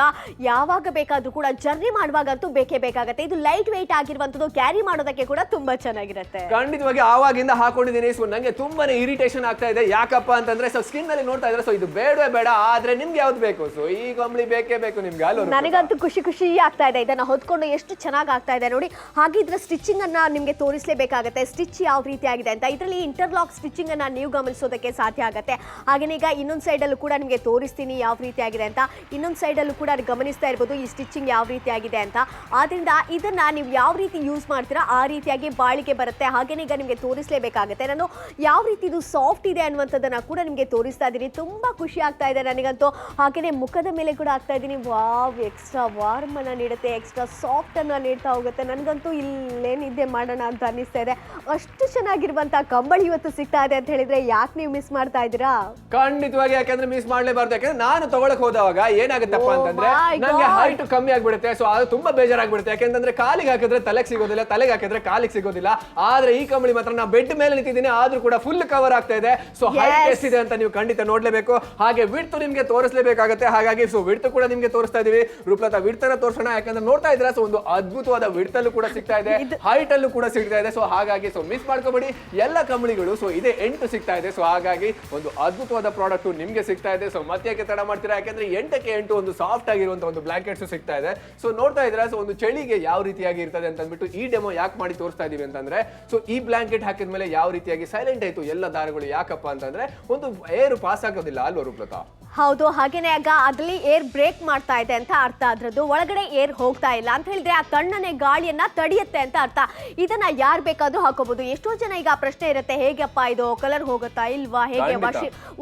ಯಾವಾಗ ಬೇಕಾದ್ರೂ ಕೂಡ ಜರ್ನಿ ಮಾಡುವಾಗಂತೂ ಬೇಕೇ ಬೇಕಾಗುತ್ತೆ. ಇದು ಲೈಟ್ ವೆಯ್ಟ್ ಆಗಿರುವಂತದ್ದು, ಕ್ಯಾರಿ ಮಾಡೋದಕ್ಕೆ ಕೂಡ ತುಂಬಾ ಚೆನ್ನಾಗಿರುತ್ತೆ. ಖಂಡಿತವಾಗಿ ಆವಾಗಿಂದ ಹಾಕೊಂಡಿದ್ದೀನಿ. ಸೊ ನಂಗೆ ತುಂಬಾನೇ ಇರಿಟೇಷನ್ ಆಗ್ತಾ ಇದೆ. ಯಾಕಪ್ಪ ಅಂತಂದ್ರೆ ಸೊ ಸ್ಕಿನ್ ಅಲ್ಲಿ ನೋಡ್ತಾ ಇದ್ರೆ ಸೊ ಇದು ಬೇಡವೇ ಬೇಡ, ಆದ್ರೆ ನಿಮ್ಗೆ ಯಾವ್ದು ಬೇಕು? ಸೊ ಈ ಕಂಬಳಿ ಬೇಕೇ ಬೇಕು ನಿಮ್ಗೆ ಅಲ್ವ? ನನಗಂತೂ ಖುಷಿ ಆಗ್ತಾ ಇದೆ. ಇದನ್ನ ಹೊತ್ಕೊಂಡು ಎಷ್ಟು ಚೆನ್ನಾಗಿ ಆಗ್ತಾ ಇದೆ ನೋಡಿ. ಹಾಗೆ ಇದ್ರ ಸ್ಟಿಚಿಂಗ್ ಅನ್ನ ನಿಮ್ಗೆ ತೋರಿಸಲೇಬೇಕಾಗುತ್ತೆ. ಸ್ಟಿಚ್ ಯಾವ ರೀತಿ ಆಗಿದೆ ಅಂತ. ಇದರಲ್ಲಿ ಇಂಟರ್ಲಾಕ್ ಸ್ಟಿಚಿಂಗ್ ಅನ್ನ ನೀವು ಗಮನಿಸೋದಕ್ಕೆ ಸಾಧ್ಯ ಆಗುತ್ತೆ. ಹಾಗೆ ಈಗ ಇನ್ನೊಂದು ಸೈಡ್ ಅಲ್ಲೂ ಕೂಡ ನಿಮಗೆ ತೋರಿಸ್ತೀನಿ ಯಾವ ರೀತಿ ಆಗಿದೆ ಅಂತ. ಇನ್ನೊಂದು ಸೈಡ್ ಅಲ್ಲೂ ಕೂಡ ಗಮನಿಸ್ತಾ ಇರ್ಬೋದು ಈ ಸ್ಟಿಚಿಂಗ್ ಯಾವ ರೀತಿ ಆಗಿದೆ ಅಂತ. ಆದ್ರಿಂದ ಇದನ್ನ ನೀವು ಯಾವ ರೀತಿ ಯೂಸ್ ಮಾಡ್ತೀರಾ ಆ ರೀತಿಯಾಗಿ ಬಾಳಿಕೆ ಬರುತ್ತೆ. ಹಾಗೇನೆ ಈಗ ನಿಮಗೆ ತೋರಿಸಲೇಬೇಕಾಗುತ್ತೆ. ನಾನು ಯಾವ ರೀತಿ ಇದು ಸಾಫ್ಟ್ ಇದೆ ಅನ್ನುವಂಥದ್ದನ್ನ ಕೂಡ ನಿಮಗೆ ತೋರಿಸ್ತಾ ಇದ್ದೀನಿ. ತುಂಬಾ ಖುಷಿ ಆಗ್ತಾ ಇದೆ ನನಗಂತೂ. ಹಾಗೇನೆ ಮುಖದ ಮೇಲೆ ಕೂಡ ಆಗ್ತಾ ಇದ್ದೀನಿ. ವಾವ್, ಎಕ್ಸ್ಟ್ರಾ ವಾರ್ಮ್ ಅನ್ನ ನೀಡುತ್ತೆ, ಎಕ್ಸ್ಟ್ರಾ ಸಾಫ್ಟ್ ಅನ್ನ ನೀಡ್ತಾ ಹೋಗುತ್ತೆ. ನನಗಂತೂ ಇಲ್ಲೇ ನಿದ್ದೆ ಮಾಡೋಣ ಅಂತ ಅನ್ನಿಸ್ತಾ ಇದೆ. ಅಷ್ಟು ಚೆನ್ನಾಗಿರುವಂತಹ ಕಂಬಳಿ ಇವತ್ತು ಸಿಗ್ತಾ ಇದೆ ಅಂತ ಹೇಳಿದ್ರೆ ಯಾಕೆ ನೀವು ಮಿಸ್ ಮಾಡ್ತಾ ಇದ್ದೀರಾ? ಖಂಡಿತವಾಗಿ, ಯಾಕಂದ್ರೆ ಮಿಸ್ ಮಾಡ್ಲೇಬಾರ್ದು. ಯಾಕಂದ್ರೆ ನಾನು ತಗೊಳಕ್ ಹೋದವಾಗ ಏನಾಗುತ್ತಪ್ಪ ಅಂತಂದ್ರೆ ನಂಗೆ ಹೈಟ್ ಕಮ್ಮಿ ಆಗ್ಬಿಡುತ್ತೆ. ಸೊ ಅದು ತುಂಬಾ ಬೇಜಾರಾಗ್ಬಿಡುತ್ತೆ. ಯಾಕಂದ್ರೆ ಕಾಲಿಗೆ ಹಾಕಿದ್ರೆ ತಲೆಗೆ ಸಿಗೋದಿಲ್ಲ, ತಲೆಗೆ ಹಾಕಿದ್ರೆ ಕಾಲಿಗೆ ಸಿಗೋದಿಲ್ಲ. ಆದ್ರೆ ಈ ಕಂಬಳಿ ಮಾತ್ರ ನಾ ಬೆಡ್ ಮೇಲೆ ನಿಂತಿದ್ದೀನಿ, ಆದ್ರೂ ಕೂಡ ಫುಲ್ ಕವರ್ ಆಗ್ತಾ ಇದೆ. ಸೊ ಹೈಟ್ ಎಷ್ಟಿದೆ ಅಂತ ನೀವು ಖಂಡಿತ ನೋಡ್ಲೇಬೇಕು. ಹಾಗೆ ವಿಡ್ತ್ ನಿಮ್ಗೆ ತೋರಿಸಲೇಬೇಕಾಗುತ್ತೆ. ಹಾಗಾಗಿ ಸೊ ವಿಡ್ತ್ ಕೂಡ ನಿಮ್ಗೆ ತೋರಿಸ್ತಾ ಇದೀವಿ. ರೂಪಲತಾ ವಿಡ್ತ್ ಅನ್ನ ತೋರಿಸೋಣ. ಯಾಕಂದ್ರೆ ನೋಡ್ತಾ ಇದ್ರೆ ಸೊ ಒಂದು ಅದ್ಭುತವಾದ ವಿಡ್ತ್ ಅಲ್ಲೂ ಕೂಡ ಸಿಗ್ತಾ ಇದೆ, ಹೈಟ್ ಅಲ್ಲೂ ಕೂಡ ಸಿಗ್ತಾ ಇದೆ. ಸೊ ಹಾಗಾಗಿ ಸೊ ಮಿಸ್ ಮಾಡ್ಕೋಬೇಡಿ. ಎಲ್ಲ ಕಂಬಳಿಗಳು ಸೊ ಇದೆ 8 ಸಿಗ್ತಾ ಇದೆ. ಸೊ ಹಾಗಾಗಿ ಒಂದು ಅದ್ಭುತವಾದ ಪ್ರಾಡಕ್ಟ್ ನಿಮ್ಗೆ ಸಿಗ್ತಾ ಇದೆ. ಸೊ ಮತ್ತೆ ತಡ ಮಾಡ್ತೀರಾ? ಯಾಕಂದ್ರೆ 8ಕ್ಕೆ 8 ಒಂದು ಸಾಫ್ಟ್ ಆಗಿರುವಂತ ಒಂದು ಬ್ಲಾಂಕೆಟ್ಸ್ ಸಿಗ್ತಾ ಇದೆ. ಸೊ ನೋಡ್ತಾ ಇದ್ರೆ ಸೊ ಒಂದು ಚಳಿಗೆ ಯಾವ ರೀತಿಯಾಗಿ ಇರ್ತದೆ ಅಂತ ಅಂದ್ಬಿಟ್ಟು ಈ ಡೆಮೋ ಯಾಕೆ ಮಾಡಿ ತೋರಿಸ್ತಾ ಇದೀವಿ ಅಂತಂದ್ರೆ ಸೊ ಈ ಬ್ಲಾಂಕೆಟ್ ಹಾಕಿದ್ಮೇಲೆ ಯಾವ ರೀತಿಯಾಗಿ ಸೈಲೆಂಟ್ ಆಯ್ತು ಎಲ್ಲ ದಾರಗಳು. ಯಾಕಪ್ಪ ಅಂತಂದ್ರೆ ಒಂದು ಏರ್ ಪಾಸ್ ಆಗೋದಿಲ್ಲ ಅಲ್ವ ರೂಪಲತಾ? ಹೌದು, ಹಾಗೇನೆ ಆಗ ಅದ್ರಲ್ಲಿ ಏರ್ ಬ್ರೇಕ್ ಮಾಡ್ತಾ ಇದೆ ಅಂತ ಅರ್ಥ. ಅದ್ರದ್ದು ಒಳಗಡೆ ಏರ್ ಹೋಗ್ತಾ ಇಲ್ಲ ಅಂತ ಹೇಳಿದ್ರೆ ಆ ತಣ್ಣನೆ ಗಾಳಿಯನ್ನ ತಡೆಯುತ್ತೆ ಅಂತ ಅರ್ಥ. ಇದನ್ನ ಯಾರು ಬೇಕಾದ್ರೂ ಹಾಕೋಬಹುದು. ಎಷ್ಟೋ ಜನ ಈಗ ಪ್ರಶ್ನೆ ಇರುತ್ತೆ, ಹೇಗಪ್ಪ ಇದು ಕಲರ್ ಹೋಗುತ್ತಾ ಇಲ್ವಾ, ಹೇಗೆ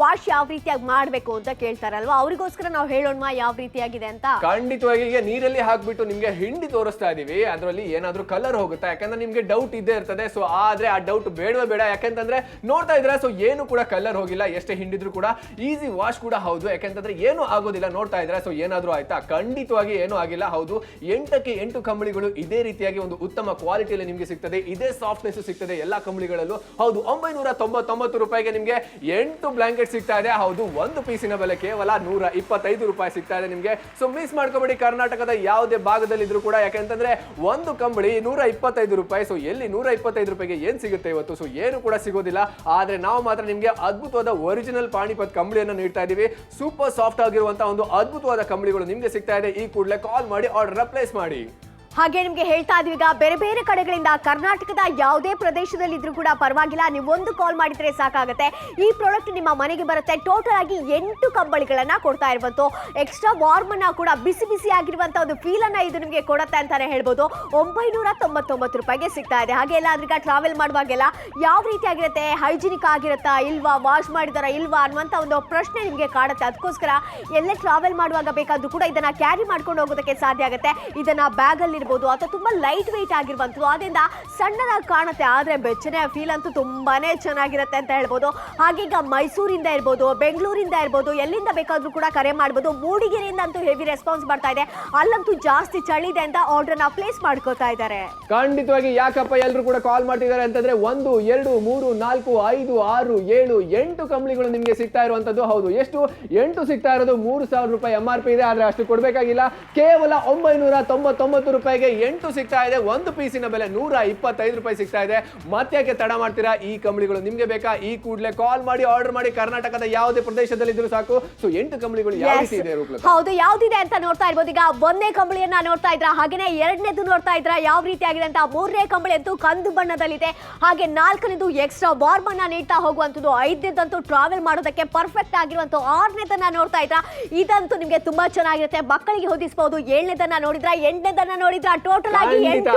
ವಾಶ್ ಯಾವ ರೀತಿಯಾಗಿ ಮಾಡ್ಬೇಕು ಅಂತ ಕೇಳ್ತಾರಲ್ವಾ. ಅವ್ರಿಗೋಸ್ಕರ ನಾವು ಹೇಳೋಣ ಯಾವ ರೀತಿಯಾಗಿದೆ ಅಂತ. ಖಂಡಿತವಾಗಿ ಈಗ ನೀರಲ್ಲಿ ಹಾಕ್ಬಿಟ್ಟು ನಿಮ್ಗೆ ಹಿಂಡಿ ತೋರಿಸ್ತಾ ಇದೀವಿ. ಅದರಲ್ಲಿ ಏನಾದ್ರೂ ಕಲರ್ ಹೋಗುತ್ತಾ? ಯಾಕಂದ್ರೆ ನಿಮ್ಗೆ ಡೌಟ್ ಇದ್ದೇ ಇರ್ತದೆ. ಸೊ ಆದ್ರೆ ಆ ಡೌಟ್ ಬೇಡವೇ ಬೇಡ. ಯಾಕಂತಂದ್ರೆ ನೋಡ್ತಾ ಇದ್ರೆ ಸೊ ಏನು ಕೂಡ ಕಲರ್ ಹೋಗಿಲ್ಲ, ಎಷ್ಟೇ ಹಿಂಡಿದ್ರು ಕೂಡ ಈಸಿ ವಾಶ್ ಕೂಡ ಹೌದು. ಯಾಕಂತಂದ್ರೆ ಏನು ಆಗೋದಿಲ್ಲ. ನೋಡ್ತಾ ಇದ್ರೆ ಸೊ ಏನಾದ್ರೂ ಆಯ್ತಾ? ಖಂಡಿತವಾಗಿ ಏನೂ ಆಗಿಲ್ಲ. ಹೌದು, 8ಕ್ಕೆ 8 ಕಂಬಳಿಗಳು ಇದೇ ರೀತಿಯಾಗಿ ಒಂದು ಉತ್ತಮ ಕ್ವಾಲಿಟಿಯಲ್ಲಿ ನಿಮ್ಗೆ ಸಿಗ್ತದೆ. ಇದೇ ಸಾಫ್ಟ್ನೆಸ್ ಸಿಗ್ತದೆ ಎಲ್ಲಾ ಕಂಬಳಿಗಳಲ್ಲೂ. ಹೌದು, 999 ರೂಪಾಯಿಗೆ ನಿಮ್ಗೆ 8 ಬ್ಲಾಂಕೆಟ್ ಸಿಗ್ತಾ ಇದೆ. ಹೌದು, ಒಂದು ಪೀಸಿನ ಬೆಲೆ ಕೇವಲ 125 ರೂಪಾಯಿ ಸಿಗ್ತಾ ಇದೆ ನಿಮ್ಗೆ. ಸೊ ಮಿಸ್ ಮಾಡ್ಕೋಬೇಡಿ. ಕರ್ನಾಟಕದ ಯಾವುದೇ ಭಾಗದಲ್ಲಿ ಇದ್ರೂ ಕೂಡ. ಯಾಕೆಂತಂದ್ರೆ ಒಂದು ಕಂಬಳಿ 125 ರೂಪಾಯಿ. ಸೊ ಎಲ್ಲಿ 125 ರೂಪಾಯಿಗೆ ಏನ್ ಸಿಗುತ್ತೆ ಇವತ್ತು? ಸೊ ಏನು ಕೂಡ ಸಿಗೋದಿಲ್ಲ. ಆದ್ರೆ ನಾವು ಮಾತ್ರ ನಿಮ್ಗೆ ಅದ್ಭುತವಾದ ಒರಿಜಿನಲ್ ಪಾಣಿಪತ್ ಕಂಬಳಿಯನ್ನು ನೀಡ್ತಾ ಇದೀವಿ. ಸೂಪರ್ ಸಾಫ್ಟ್ ಆಗಿರುವಂತಹ ಒಂದು ಅದ್ಭುತವಾದ ಕಂಬಳಿಗಳು ನಿಮ್ಗೆ ಸಿಗ್ತಾ ಇದೆ. ಈ ಕೂಡಲೇ ಕಾಲ್ ಮಾಡಿ ಆರ್ಡರ್ ಪ್ಲೇಸ್ ಮಾಡಿ. ಹಾಗೆ ನಿಮಗೆ ಹೇಳ್ತಾ ಇದ್ವಿ, ಈಗ ಬೇರೆ ಬೇರೆ ಕಡೆಗಳಿಂದ ಕರ್ನಾಟಕದ ಯಾವುದೇ ಪ್ರದೇಶದಲ್ಲಿ ಇದ್ರೂ ಕೂಡ ಪರವಾಗಿಲ್ಲ, ನೀವು ಒಂದು ಕಾಲ್ ಮಾಡಿದ್ರೆ ಸಾಕಾಗುತ್ತೆ. ಈ ಪ್ರಾಡಕ್ಟ್ ನಿಮ್ಮ ಮನೆಗೆ ಬರುತ್ತೆ. ಟೋಟಲ್ ಆಗಿ 8 ಕಂಬಳಿಗಳನ್ನ ಕೊಡ್ತಾ ಇರುವಂತು. ಎಕ್ಸ್ಟ್ರಾ ವಾರ್ಮ್ ಅನ್ನ ಕೂಡ ಬಿಸಿ ಆಗಿರುವಂತ ಒಂದು ಫೀಲ್ ಅನ್ನ ಇದು ನಿಮಗೆ ಕೊಡುತ್ತೆ ಅಂತಾನೆ ಹೇಳ್ಬೋದು. 999 ರೂಪಾಯಿಗೆ ಸಿಗ್ತಾ ಇದೆ. ಹಾಗೆ ಎಲ್ಲಾದ್ರೂ ಈಗ ಟ್ರಾವೆಲ್ ಮಾಡುವಾಗೆಲ್ಲ ಯಾವ ರೀತಿ ಆಗಿರುತ್ತೆ, ಹೈಜಿನಿಕ್ ಆಗಿರುತ್ತಾ ಇಲ್ವಾ, ವಾಶ್ ಮಾಡಿದಾರ ಇಲ್ವಾ ಅನ್ನುವಂತ ಒಂದು ಪ್ರಶ್ನೆ ನಿಮಗೆ ಕಾಡುತ್ತೆ. ಅದಕ್ಕೋಸ್ಕರ ಎಲ್ಲೇ ಟ್ರಾವೆಲ್ ಮಾಡುವಾಗ ಬೇಕಾದ್ರೂ ಕೂಡ ಇದನ್ನ ಕ್ಯಾರಿ ಮಾಡ್ಕೊಂಡು ಹೋಗೋದಕ್ಕೆ ಸಾಧ್ಯ ಆಗುತ್ತೆ. ಇದನ್ನ ಬ್ಯಾಗ್ ಅಲ್ಲಿ ಅಥವಾ ತುಂಬಾ ಲೈಟ್ ವೆಯ್ಟ್ ಆಗಿರುವಂತದ್ದು, ಅದರಿಂದ ಸಣ್ಣದಾಗಿ ಕಾಣುತ್ತೆ. ಆದ್ರೆ ಬೆಚ್ಚನೆ ಫೀಲ್ ಅಂತೂ ತುಂಬಾನೇ ಚೆನ್ನಾಗಿರುತ್ತೆ ಅಂತ ಹೇಳ್ಬೋದು. ಹಾಗೆ ಈಗ ಮೈಸೂರಿಂದ ಇರ್ಬೋದು, ಬೆಂಗಳೂರಿಂದ ಇರ್ಬೋದು, ಎಲ್ಲಿಂದ ಬೇಕಾದ್ರೂ ಕೂಡ ಕರೆ ಮಾಡ್ಬೋದು. ಮೂಡಿಗೆರೆಯಿಂದ ಅಂತೂ ಹೆವಿ ರೆಸ್ಪಾನ್ಸ್ ಬರ್ತಾ ಇದೆ. ಅಲ್ಲಂತೂ ಜಾಸ್ತಿ ಚಳಿ ಇದೆ ಅಂತ ಆರ್ಡರ್ ನ ಪ್ಲೇಸ್ ಮಾಡ್ಕೋತಾ ಇದ್ದಾರೆ. ಖಂಡಿತವಾಗಿ ಯಾಕಪ್ಪ ಎಲ್ಲರೂ ಕೂಡ ಕಾಲ್ ಮಾಡ್ತಿದ್ದಾರೆ ಅಂತಂದ್ರೆ 1 2 3 4 5 6 7 8 ಕಂಬಳಿಗಳು ನಿಮ್ಗೆ ಸಿಗ್ತಾ ಇರುವಂತದ್ದು. ಹೌದು, ಎಷ್ಟು 8 ಸಿಗ್ತಾ ಇರೋದು. 3000 ರೂಪಾಯಿ MRP ಇದೆ. ಆದ್ರೆ ಅಷ್ಟು ಕೊಡ್ಬೇಕಾಗಿಲ್ಲ. ಕೇವಲ 999 ರೂಪಾಯಿ ರೂಪಾಯಿಗೆ 8 ಸಿಗ್ತಾ ಇದೆ. ಒಂದು ಪೀಸಿನ ಬೆಲೆ 125 ರೂಪಾಯಿ ಸಿಗ್ತಾ ಇದೆ. ಮತ್ತೆ ಯಾಕೆ ತಡ ಮಾಡ್ತೀರಾ? ಈ ಕಂಬಳಿಗಳು ನಿಮ್ಗೆ ಬೇಕಾ? ಈ ಕೂಡಲೇ ಕಾಲ್ ಮಾಡಿ ಆರ್ಡರ್ ಮಾಡಿ. ಕರ್ನಾಟಕದ ಯಾವುದೇ ಪ್ರದೇಶದಲ್ಲಿ ಇದ್ರೂ ಸಾಕು. ಸೊ 8 ಕಂಬಳಿಗಳು ಯಾವ ರೀತಿ ಇದೆ ರೂಪಲತಾ? ಹೌದು, ಯಾವ್ದಿದೆ ಅಂತ ನೋಡ್ತಾ ಇರ್ಬೋದು. ಈಗ ಒಂದನೇ ಕಂಬಳಿಯನ್ನ ನೋಡ್ತಾ ಇದ್ರ, ಹಾಗೇನೆ ಎರಡನೇದು ನೋಡ್ತಾ ಇದ್ರ ಯಾವ ರೀತಿ ಆಗಿದೆ ಅಂತ. ಮೂರನೇ ಕಂಬಳಿ ಅಂತೂ ಕಂದು ಬಣ್ಣದಲ್ಲಿದೆ. ಹಾಗೆ ನಾಲ್ಕನೇದು ಎಕ್ಸ್ಟ್ರಾ ವಾರ್ಮ್ ಅನ್ನ ನೀಡ್ತಾ ಹೋಗುವಂತದ್ದು. ಐದನೇದಂತೂ ಟ್ರಾವೆಲ್ ಮಾಡೋದಕ್ಕೆ ಪರ್ಫೆಕ್ಟ್ ಆಗಿರುವಂತ. ಆರನೇದನ್ನ ನೋಡ್ತಾ ಇದ್ರ, ಇದಂತೂ ನಿಮ್ಗೆ ತುಂಬಾ ಚೆನ್ನಾಗಿರುತ್ತೆ, ಮಕ್ಕಳಿಗೆ ಹೊದಿಸಬಹುದು. ಏಳನೇದನ್ನ ನೋಡಿದ್ರ, ಎಂಟನೇದನ್ನ ನೋಡಿದ್ರ, ಟೋಟಲ್ ಆಗಿ 8.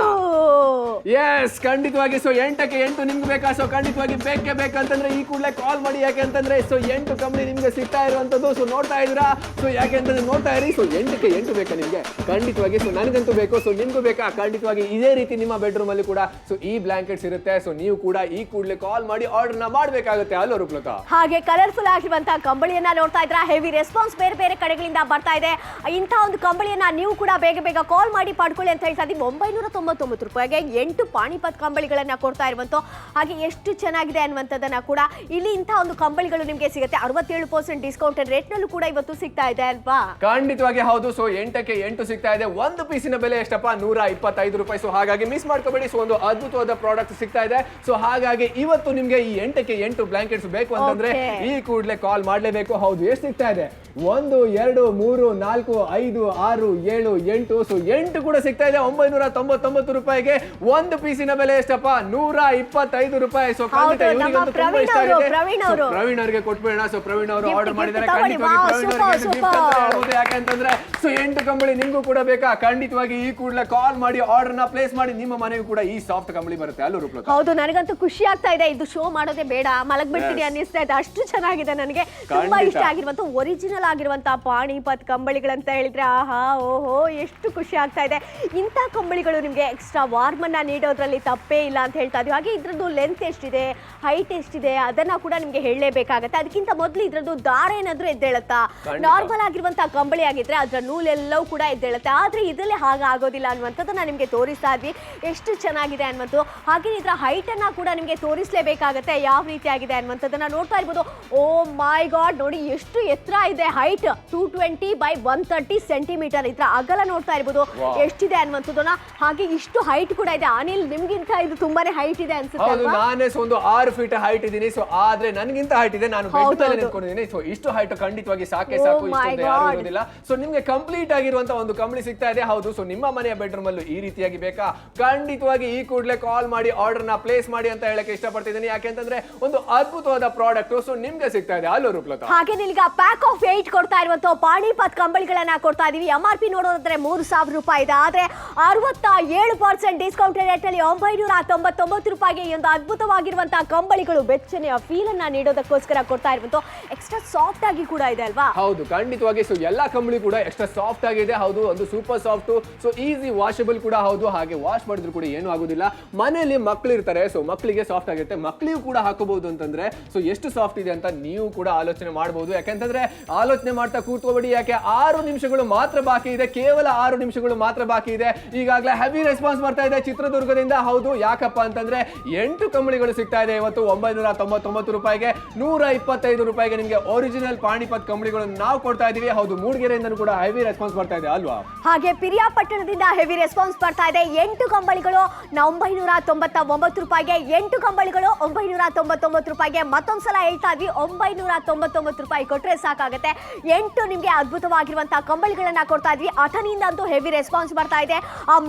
ಎಸ್, ಖಂಡಿತವಾಗಿ. ಸೊ 8ಕ್ಕೆ 8 ನಿಮ್ಗೆ ಬೇಕಾ? ಸೊ ಖಂಡಿತವಾಗಿ ಬೇಕೇ ಬೇಕಂತಂದ್ರೆ ಈ ಕೂಡಲೇ ಕಾಲ್ ಮಾಡಿ. ಯಾಕೆ ಅಂತಂದ್ರೆ ಸೊ 8 ಕಂಬಳಿ ನಿಮ್ಗೆ ಸಿಗ್ತಾ ಇರುವಂತದ್ದು. ಸೊ ನೋಡ್ತಾ ಇದ್ದೀರಾ? ಸೊ ಯಾಕೆ ಅಂತಂದ್ರೆ ನೋಡ್ತಾ ಇರಿ. ಸೊ 8ಕ್ಕೆ 8 ಬೇಕಾ ನಿಮ್ಗೆ? ಖಂಡಿತವಾಗಿ. ಸೊ ನನಗಂತೂ ಬೇಕು. ಸೊ ನಿಮ್ಗೂ ಬೇಕಾ? ಖಂಡಿತವಾಗಿ ಇದೇ ರೀತಿ ನಿಮ್ಮ ಬೆಡ್ರೂಮ್ ಅಲ್ಲಿ ಕೂಡ ಸೊ ಈ ಬ್ಲಾಂಕೆಟ್ಸ್ ಇರುತ್ತೆ. ಸೊ ನೀವು ಕೂಡ ಈ ಕೂಡಲೇ ಕಾಲ್ ಮಾಡಿ ಆರ್ಡರ್ ನ ಮಾಡಬೇಕಾಗುತ್ತೆ ಅಲ್ವಾ ರೂಪಲತಾ? ಹಾಗೆ ಕಲರ್ಫುಲ್ ಆಗಿರುವಂತಹ ಕಂಬಳಿಯನ್ನ ನೋಡ್ತಾ ಇದ್ರ, ಹೆವಿ ರೆಸ್ಪಾನ್ಸ್ ಬೇರೆ ಬೇರೆ ಕಡೆಗಳಿಂದ ಬರ್ತಾ ಇದೆ. ಇಂಥ ಒಂದು ಕಂಬಳಿಯನ್ನ ನೀವು ಕೂಡ ಬೇಗ ಬೇಗ ಕಾಲ್ ಮಾಡಿ ಪಡ್ಕೊಳ್ಳಿ ಅಂತ ಹೇಳ್ತಾ ಇದೀವಿ. 999 ರೂಪಾಯಿಗೆ 8 ಪಾಣಿಪತ್ ಕಂಬಳಿಗಳನ್ನ ಕೊಡ್ತಾ ಇರುವಂತ. ಹಾಗೆ ಎಷ್ಟು ಚೆನ್ನಾಗಿದೆ ಅನ್ನುವಂಥದ್ದನ್ನ ಕೂಡ ಇಲ್ಲಿ ಇಂಥ ಒಂದು ಕಂಬಳಿಗಳು ನಿಮಗೆ ಸಿಗುತ್ತೆ. 67% ಡಿಸ್ಕೌಂಟ್ ರೇಟ್ ನಲ್ಲೂ ಕೂಡ ಇವತ್ತು ಸಿಗ್ತಾ ಇದೆ ಅಲ್ವಾ? ಖಂಡಿತವಾಗಿ ಹೌದು. ಸೊ 8ಕ್ಕೆ 8 ಸಿಗ್ತಾ ಇದೆ. ಒಂದು ಪೀಸಿನ ಬೆಲೆ ಎಷ್ಟಪ್ಪ? 125 ರೂಪಾಯಿ. ಸೊ ಹಾಗಾಗಿ ಮಿಸ್ ಮಾಡ್ಕೋಬೇಡಿ. ಸೊ ಒಂದು ಅದ್ಭುತವಾದ ಪ್ರಾಡಕ್ಟ್ ಸಿಗ್ತಾ ಇದೆ. ಸೊ ಹಾಗಾಗಿ ಇವತ್ತು ನಿಮ್ಗೆ ಈ 8ಕ್ಕೆ 8 ಬ್ಲಾಂಕೆಟ್ಸ್ ಬೇಕು ಅಂತಂದ್ರೆ ಈ ಕೂಡಲೇ ಕಾಲ್ ಮಾಡ್ಲೇಬೇಕು. ಹೌದು, ಎಷ್ಟು ಸಿಗ್ತಾ ಇದೆ? 1 2 3 4 5 6 7 8. ಸೊ 8 ಕೂಡ ಸಿಗ್ತಾ ಇದೆ 999 ರೂಪಾಯಿಗೆ. ಒಂದು ಪೀಸಿನ ಬೆಲೆ ಎಷ್ಟಪ್ಪ? 125 ರೂಪಾಯಿ. ಸೊ ಖಂಡಿತ ಇವರಿಗಂತೂ ತುಂಬಾ ಇಷ್ಟ ಆಗಿದೆ. ಪ್ರವೀಣ್ ಅವರಿಗೆ ಕೊಟ್ಬಿಡೋಣ. ಸೊ ಪ್ರವೀಣ್ ಅವರು ಆರ್ಡರ್ ಮಾಡಿದ್ದಾರೆ. ಖಂಡಿತವಾಗಿ ಪ್ರವೀಣ್ ಅವರಿಗೆ ಗಿಫ್ಟ್ ಅಂತ ಹೇಳ್ಬೋದು. ಯಾಕಂತಂದ್ರೆ ಸೊ 8 ಕಂಬಳಿ ನಿಮ್ಗೂ ಕೂಡ ಬೇಕಾ? ಖಂಡಿತವಾಗಿ ಈ ಕೂಡಲೇ ಕಾಲ್ ಮಾಡಿ ಆರ್ಡರ್ ನ ಪ್ಲೇಸ್ ಮಾಡಿ. ನಿಮ್ಮ ಮನೆಗೂ ಕೂಡ ಈ ಸಾಫ್ಟ್ ಕಂಬಳಿ ಬರುತ್ತೆ ಅಲ್ಲೂ ರೂಪಲತಾ? ಹೌದು, ನನಗಂತೂ ಖುಷಿ ಆಗ್ತಾ ಇದೆ. ಇದು ಶೋ ಮಾಡೋದೇ ಬೇಡ, ಮಲಗ್ಬಿಡ್ತೀನಿ ಅನ್ನಿಸ್ತಾ ಇದೆ. ಅಷ್ಟು ಚೆನ್ನಾಗಿದೆ. ನನಗೆ ತುಂಬಾ ಇಷ್ಟ ಆಗಿರುವಂತ ಒರಿಜಿನಲ್ ಆಗಿರುವಂತಹ ಪಾಣಿಪತ್ ಕಂಬಳಿಗಳಂತ ಹೇಳಿದ್ರೆ ಆಹಾ ಓಹೋ ಎಷ್ಟು ಖುಷಿ ಆಗ್ತಾ ಇದೆ. ಇಂಥ ಕಂಬಳಿಗಳು ನಿಮ್ಗೆ ಎಕ್ಸ್ಟ್ರಾ ವಾರ್ಮ್ ಅನ್ನ ನೀಡೋದ್ರಲ್ಲಿ ತಪ್ಪೇ ಇಲ್ಲ ಅಂತ ಹೇಳ್ತಾ ಇದೀವಿ. ಹಾಗೆ ಇದ್ರದ್ದು ಲೆಂತ್ ಎಷ್ಟಿದೆ, ಹೈಟ್ ಎಷ್ಟಿದೆ ಅದನ್ನ ಕೂಡ ನಿಮ್ಗೆ ಹೇಳಲೇಬೇಕಾಗತ್ತೆ. ಅದಕ್ಕಿಂತ ಮೊದಲು ಇದ್ರದ್ದು ದಾರ ಏನಾದ್ರೂ ಎದ್ದೇಳುತ್ತಾ? ನಾರ್ಮಲ್ ಆಗಿರುವಂತಹ ಕಂಬಳಿ ಆಗಿದ್ರೆ ಅದ್ರ ನೂಲೆಲ್ಲವೂ ಕೂಡ ಎದ್ದೇಳುತ್ತೆ. ಆದ್ರೆ ಇದರಲ್ಲಿ ಹಾಗಾಗೋದಿಲ್ಲ ಅನ್ನುವಂಥದ್ದನ್ನ ನಿಮ್ಗೆ ತೋರಿಸ್ತಾ ಇದ್ವಿ. ಎಷ್ಟು ಚೆನ್ನಾಗಿದೆ ಅನ್ನುವಂಥದ್ದು. ಹಾಗೆ ಇದರ ಹೈಟ್ ಅನ್ನ ಕೂಡ ನಿಮ್ಗೆ ತೋರಿಸಲೇಬೇಕಾಗತ್ತೆ ಯಾವ ರೀತಿ ಆಗಿದೆ ಅನ್ನುವಂಥದ್ದನ್ನ ನೋಡ್ತಾ ಇರ್ಬೋದು. ಓ ಮೈ ಗಾಡ್, ನೋಡಿ ಎಷ್ಟು ಎತ್ತರ ಇದೆ. Height 220 by 130 centimetre. ಇದ್ರ ಅಗಲ ನೋಡ್ತಾ ಇರ್ಬೋದು ಎಷ್ಟಿದೆ ಅನ್ನುವಂಥದ್ದನ್ನ. ಹಾಗೆ ಇಷ್ಟು ಹೈಟ್ ಕೂಡ ಇದೆ. ಅನಿಲ್, ನಿಮ್ಗಿಂತ ಇದು ತುಂಬಾನೇ ಹೈಟ್ ಇದೆ ಅನ್ಸುತ್ತೆ ಅಲ್ವಾ? ನಾನೇ ಒಂದು 6 ಫೀಟ್ ಹೈಟ್ ಇದೀನಿ. ಸೊ ಆದ್ರೆ ನನಗಿಂತ ಹೈಟ್ ಇದೆ. ನಾನು ಬೆಡ್ ಮೇಲೆ ನಿಂತ್ಕೊಂಡಿದ್ದೀನಿ. ಸೊ ಇಷ್ಟು ಹೈಟ್ ಖಂಡಿತವಾಗಿ ಸಾಕು. ಇಷ್ಟೊಂದು ಯಾರು ಇರೋದಿಲ್ಲ. ಸೊ ನಿಮ್ಗೆ ಕಂಪ್ಲೀಟ್ ಆಗಿರುವಂತ ಒಂದು ಕಂಬಳಿ ಸಿಗ್ತಾ ಇದೆ. ಹೌದು, ಸೊ ನಿಮ್ಮ ಮನೆಯ ಬೆಡ್ರೂಮ್ ಅಲ್ಲೂ ಈ ರೀತಿಯಾಗಿ ಬೇಕಾ? ಖಂಡಿತವಾಗಿ ಈ ಕೂಡಲೇ ಕಾಲ್ ಮಾಡಿ ಆರ್ಡರ್ ನ ಪ್ಲೇಸ್ ಮಾಡಿ ಅಂತ ಹೇಳಕ್ಕೆ ಇಷ್ಟಪಡ್ತಿದ್ದೀನಿ. ಯಾಕೆಂತಂದ್ರೆ ಒಂದು ಅದ್ಭುತವಾದ ಪ್ರಾಡಕ್ಟ್ ಸೊ ನಿಮ್ಗೆ ಸಿಗ್ತಾ ಇದೆ ಅಲ್ಲೂ ರೂಪಲತಾ? ಹಾಗೆ ಈಗ ಪ್ಯಾಕ್ ಆಫ್ 8 ಕೊಡ್ತಾ ಇರುವಂತ ಪಾಣಿಪತ್ ಕಂಬಳಿಗಳನ್ನ ಕೊಡ್ತಾ ಇದೀವಿ. MRP ನೋಡೋದಾದ್ರೆ 3000 ರೂಪಾಯಿ ಇದೆ. ಆದ್ರೆ 67% ಡಿಸ್ಕೌಂಟ್ ರೇಟ್ ನಲ್ಲಿ 999 ರೂಪಾಯಿಗೆ ಈ ಒಂದು ಅದ್ಭುತವಾಗಿರುವಂತಹ ಕಂಬಳಿಗಳು ಬೆಚ್ಚನೆಯ ಫೀಲ್ ಅನ್ನ ನೀಡೋದಕ್ಕೋಸ್ಕರ ಕೊಡ್ತಾ ಇರುವಂತ. ಎಕ್ಸ್ಟ್ರಾ ಸಾಫ್ಟ್ ಆಗಿ ಕೂಡ ಇದೆ ಅಲ್ವಾ? ಹೌದು, ಖಂಡಿತವಾಗಿ. ಸೊ ಎಲ್ಲಾ ಕಂಬಳಿ ಕೂಡ ಎಕ್ಸ್ಟ್ರಾ ಸಾಫ್ಟ್ ಆಗಿದೆ. ಹೌದು, ಒಂದು super soft. So easy washable ಕೂಡ ಹೌದು. ಹಾಗೆ ವಾಶ್ ಮಾಡಿದ್ರು ಕೂಡ ಏನು ಆಗುದಿಲ್ಲ. ಮನೆಯಲ್ಲಿ ಮಕ್ಕಳು ಇರ್ತಾರೆ. ಸೊ ಮಕ್ಕಳಿಗೆ ಸಾಫ್ಟ್ ಆಗಿರುತ್ತೆ, ಮಕ್ಕಳಿಗೂ ಕೂಡ ಹಾಕೋಬಹುದು ಅಂತಂದ್ರೆ ಸೊ ಎಷ್ಟು ಸಾಫ್ಟ್ ಇದೆ ಅಂತ ನೀವು ಕೂಡ ಆಲೋಚನೆ ಮಾಡಬಹುದು. ಯಾಕೆಂತಂದ್ರೆ ಆಲೋಚನೆ ಮಾಡ್ತಾ ಕೂತ್ಕೋಬೇಡಿ. ಯಾಕೆ 6 ನಿಮಿಷಗಳು ಮಾತ್ರ ಬಾಕಿ ಇದೆ. ಕೇವಲ 6 ನಿಮಿಷಗಳು ಮಾತ್ರ ಬಾಕಿ ಇದೆ. ಈಗಾಗಲೇ ಹೆವಿ ರೆಸ್ಪಾನ್ಸ್ ಬರ್ತಾ ಇದೆ ಚಿತ್ರದುರ್ಗದಿಂದ. ಹೌದು, ಯಾಕಪ್ಪ ಅಂತಂದ್ರೆ 8 ಕಂಬಳಿಗಳು ಸಿಗ್ತಾ ಇದೆ ಇವತ್ತು 999 ರೂಪಾಯಿಗೆ. 125 ರೂಪಾಯಿಗೆ ನಿಮಗೆ ಒರಿಜಿನಲ್ ಪಾಣಿಪತ್ ಕಂಬಳಿಗಳು ನಾವು ಕೊಡ್ತಾ ಇದೀವಿ. ಹೌದು, ಮೂಡಿಗೆರೆಯಿಂದ ಕೂಡ ಹೆವಿ ರೆಸ್ಪಾನ್ಸ್ ಬರ್ತಾ ಇದೆ ಅಲ್ವಾ? ಹಾಗೆ ಪಿರಿಯಾಪಟ್ಟಣದಿಂದ ಹೆವಿ ರೆಸ್ಪಾನ್ಸ್ ಬರ್ತಾ ಇದೆ. 8 ಕಂಬಳಿಗಳು 999 ರೂಪಾಯಿಗೆ. 8 ಕಂಬಳಿಗಳು 999 ರೂಪಾಯಿಗೆ. ಮತ್ತೊಂದ್ಸಲ ಹೇಳ್ತಾ ಇದ್ವಿ 999 ರೂಪಾಯಿ ಕೊಟ್ರೆ ಸಾಕಾಗುತ್ತೆ. 8 ನಿಮ್ಗೆ ಅದ್ಭುತವಾಗಿರುವಂತಹ ಕಂಬಳಿಗಳನ್ನ ಕೊಡ್ತಾ ಇದ್ವಿ. ಅಥಣಿಯಿಂದ ಅಂತೂ ಹೆವಿ ರೆಸ್ಪಾನ್ಸ್ ಬರ್ತಾ ಇದೆ.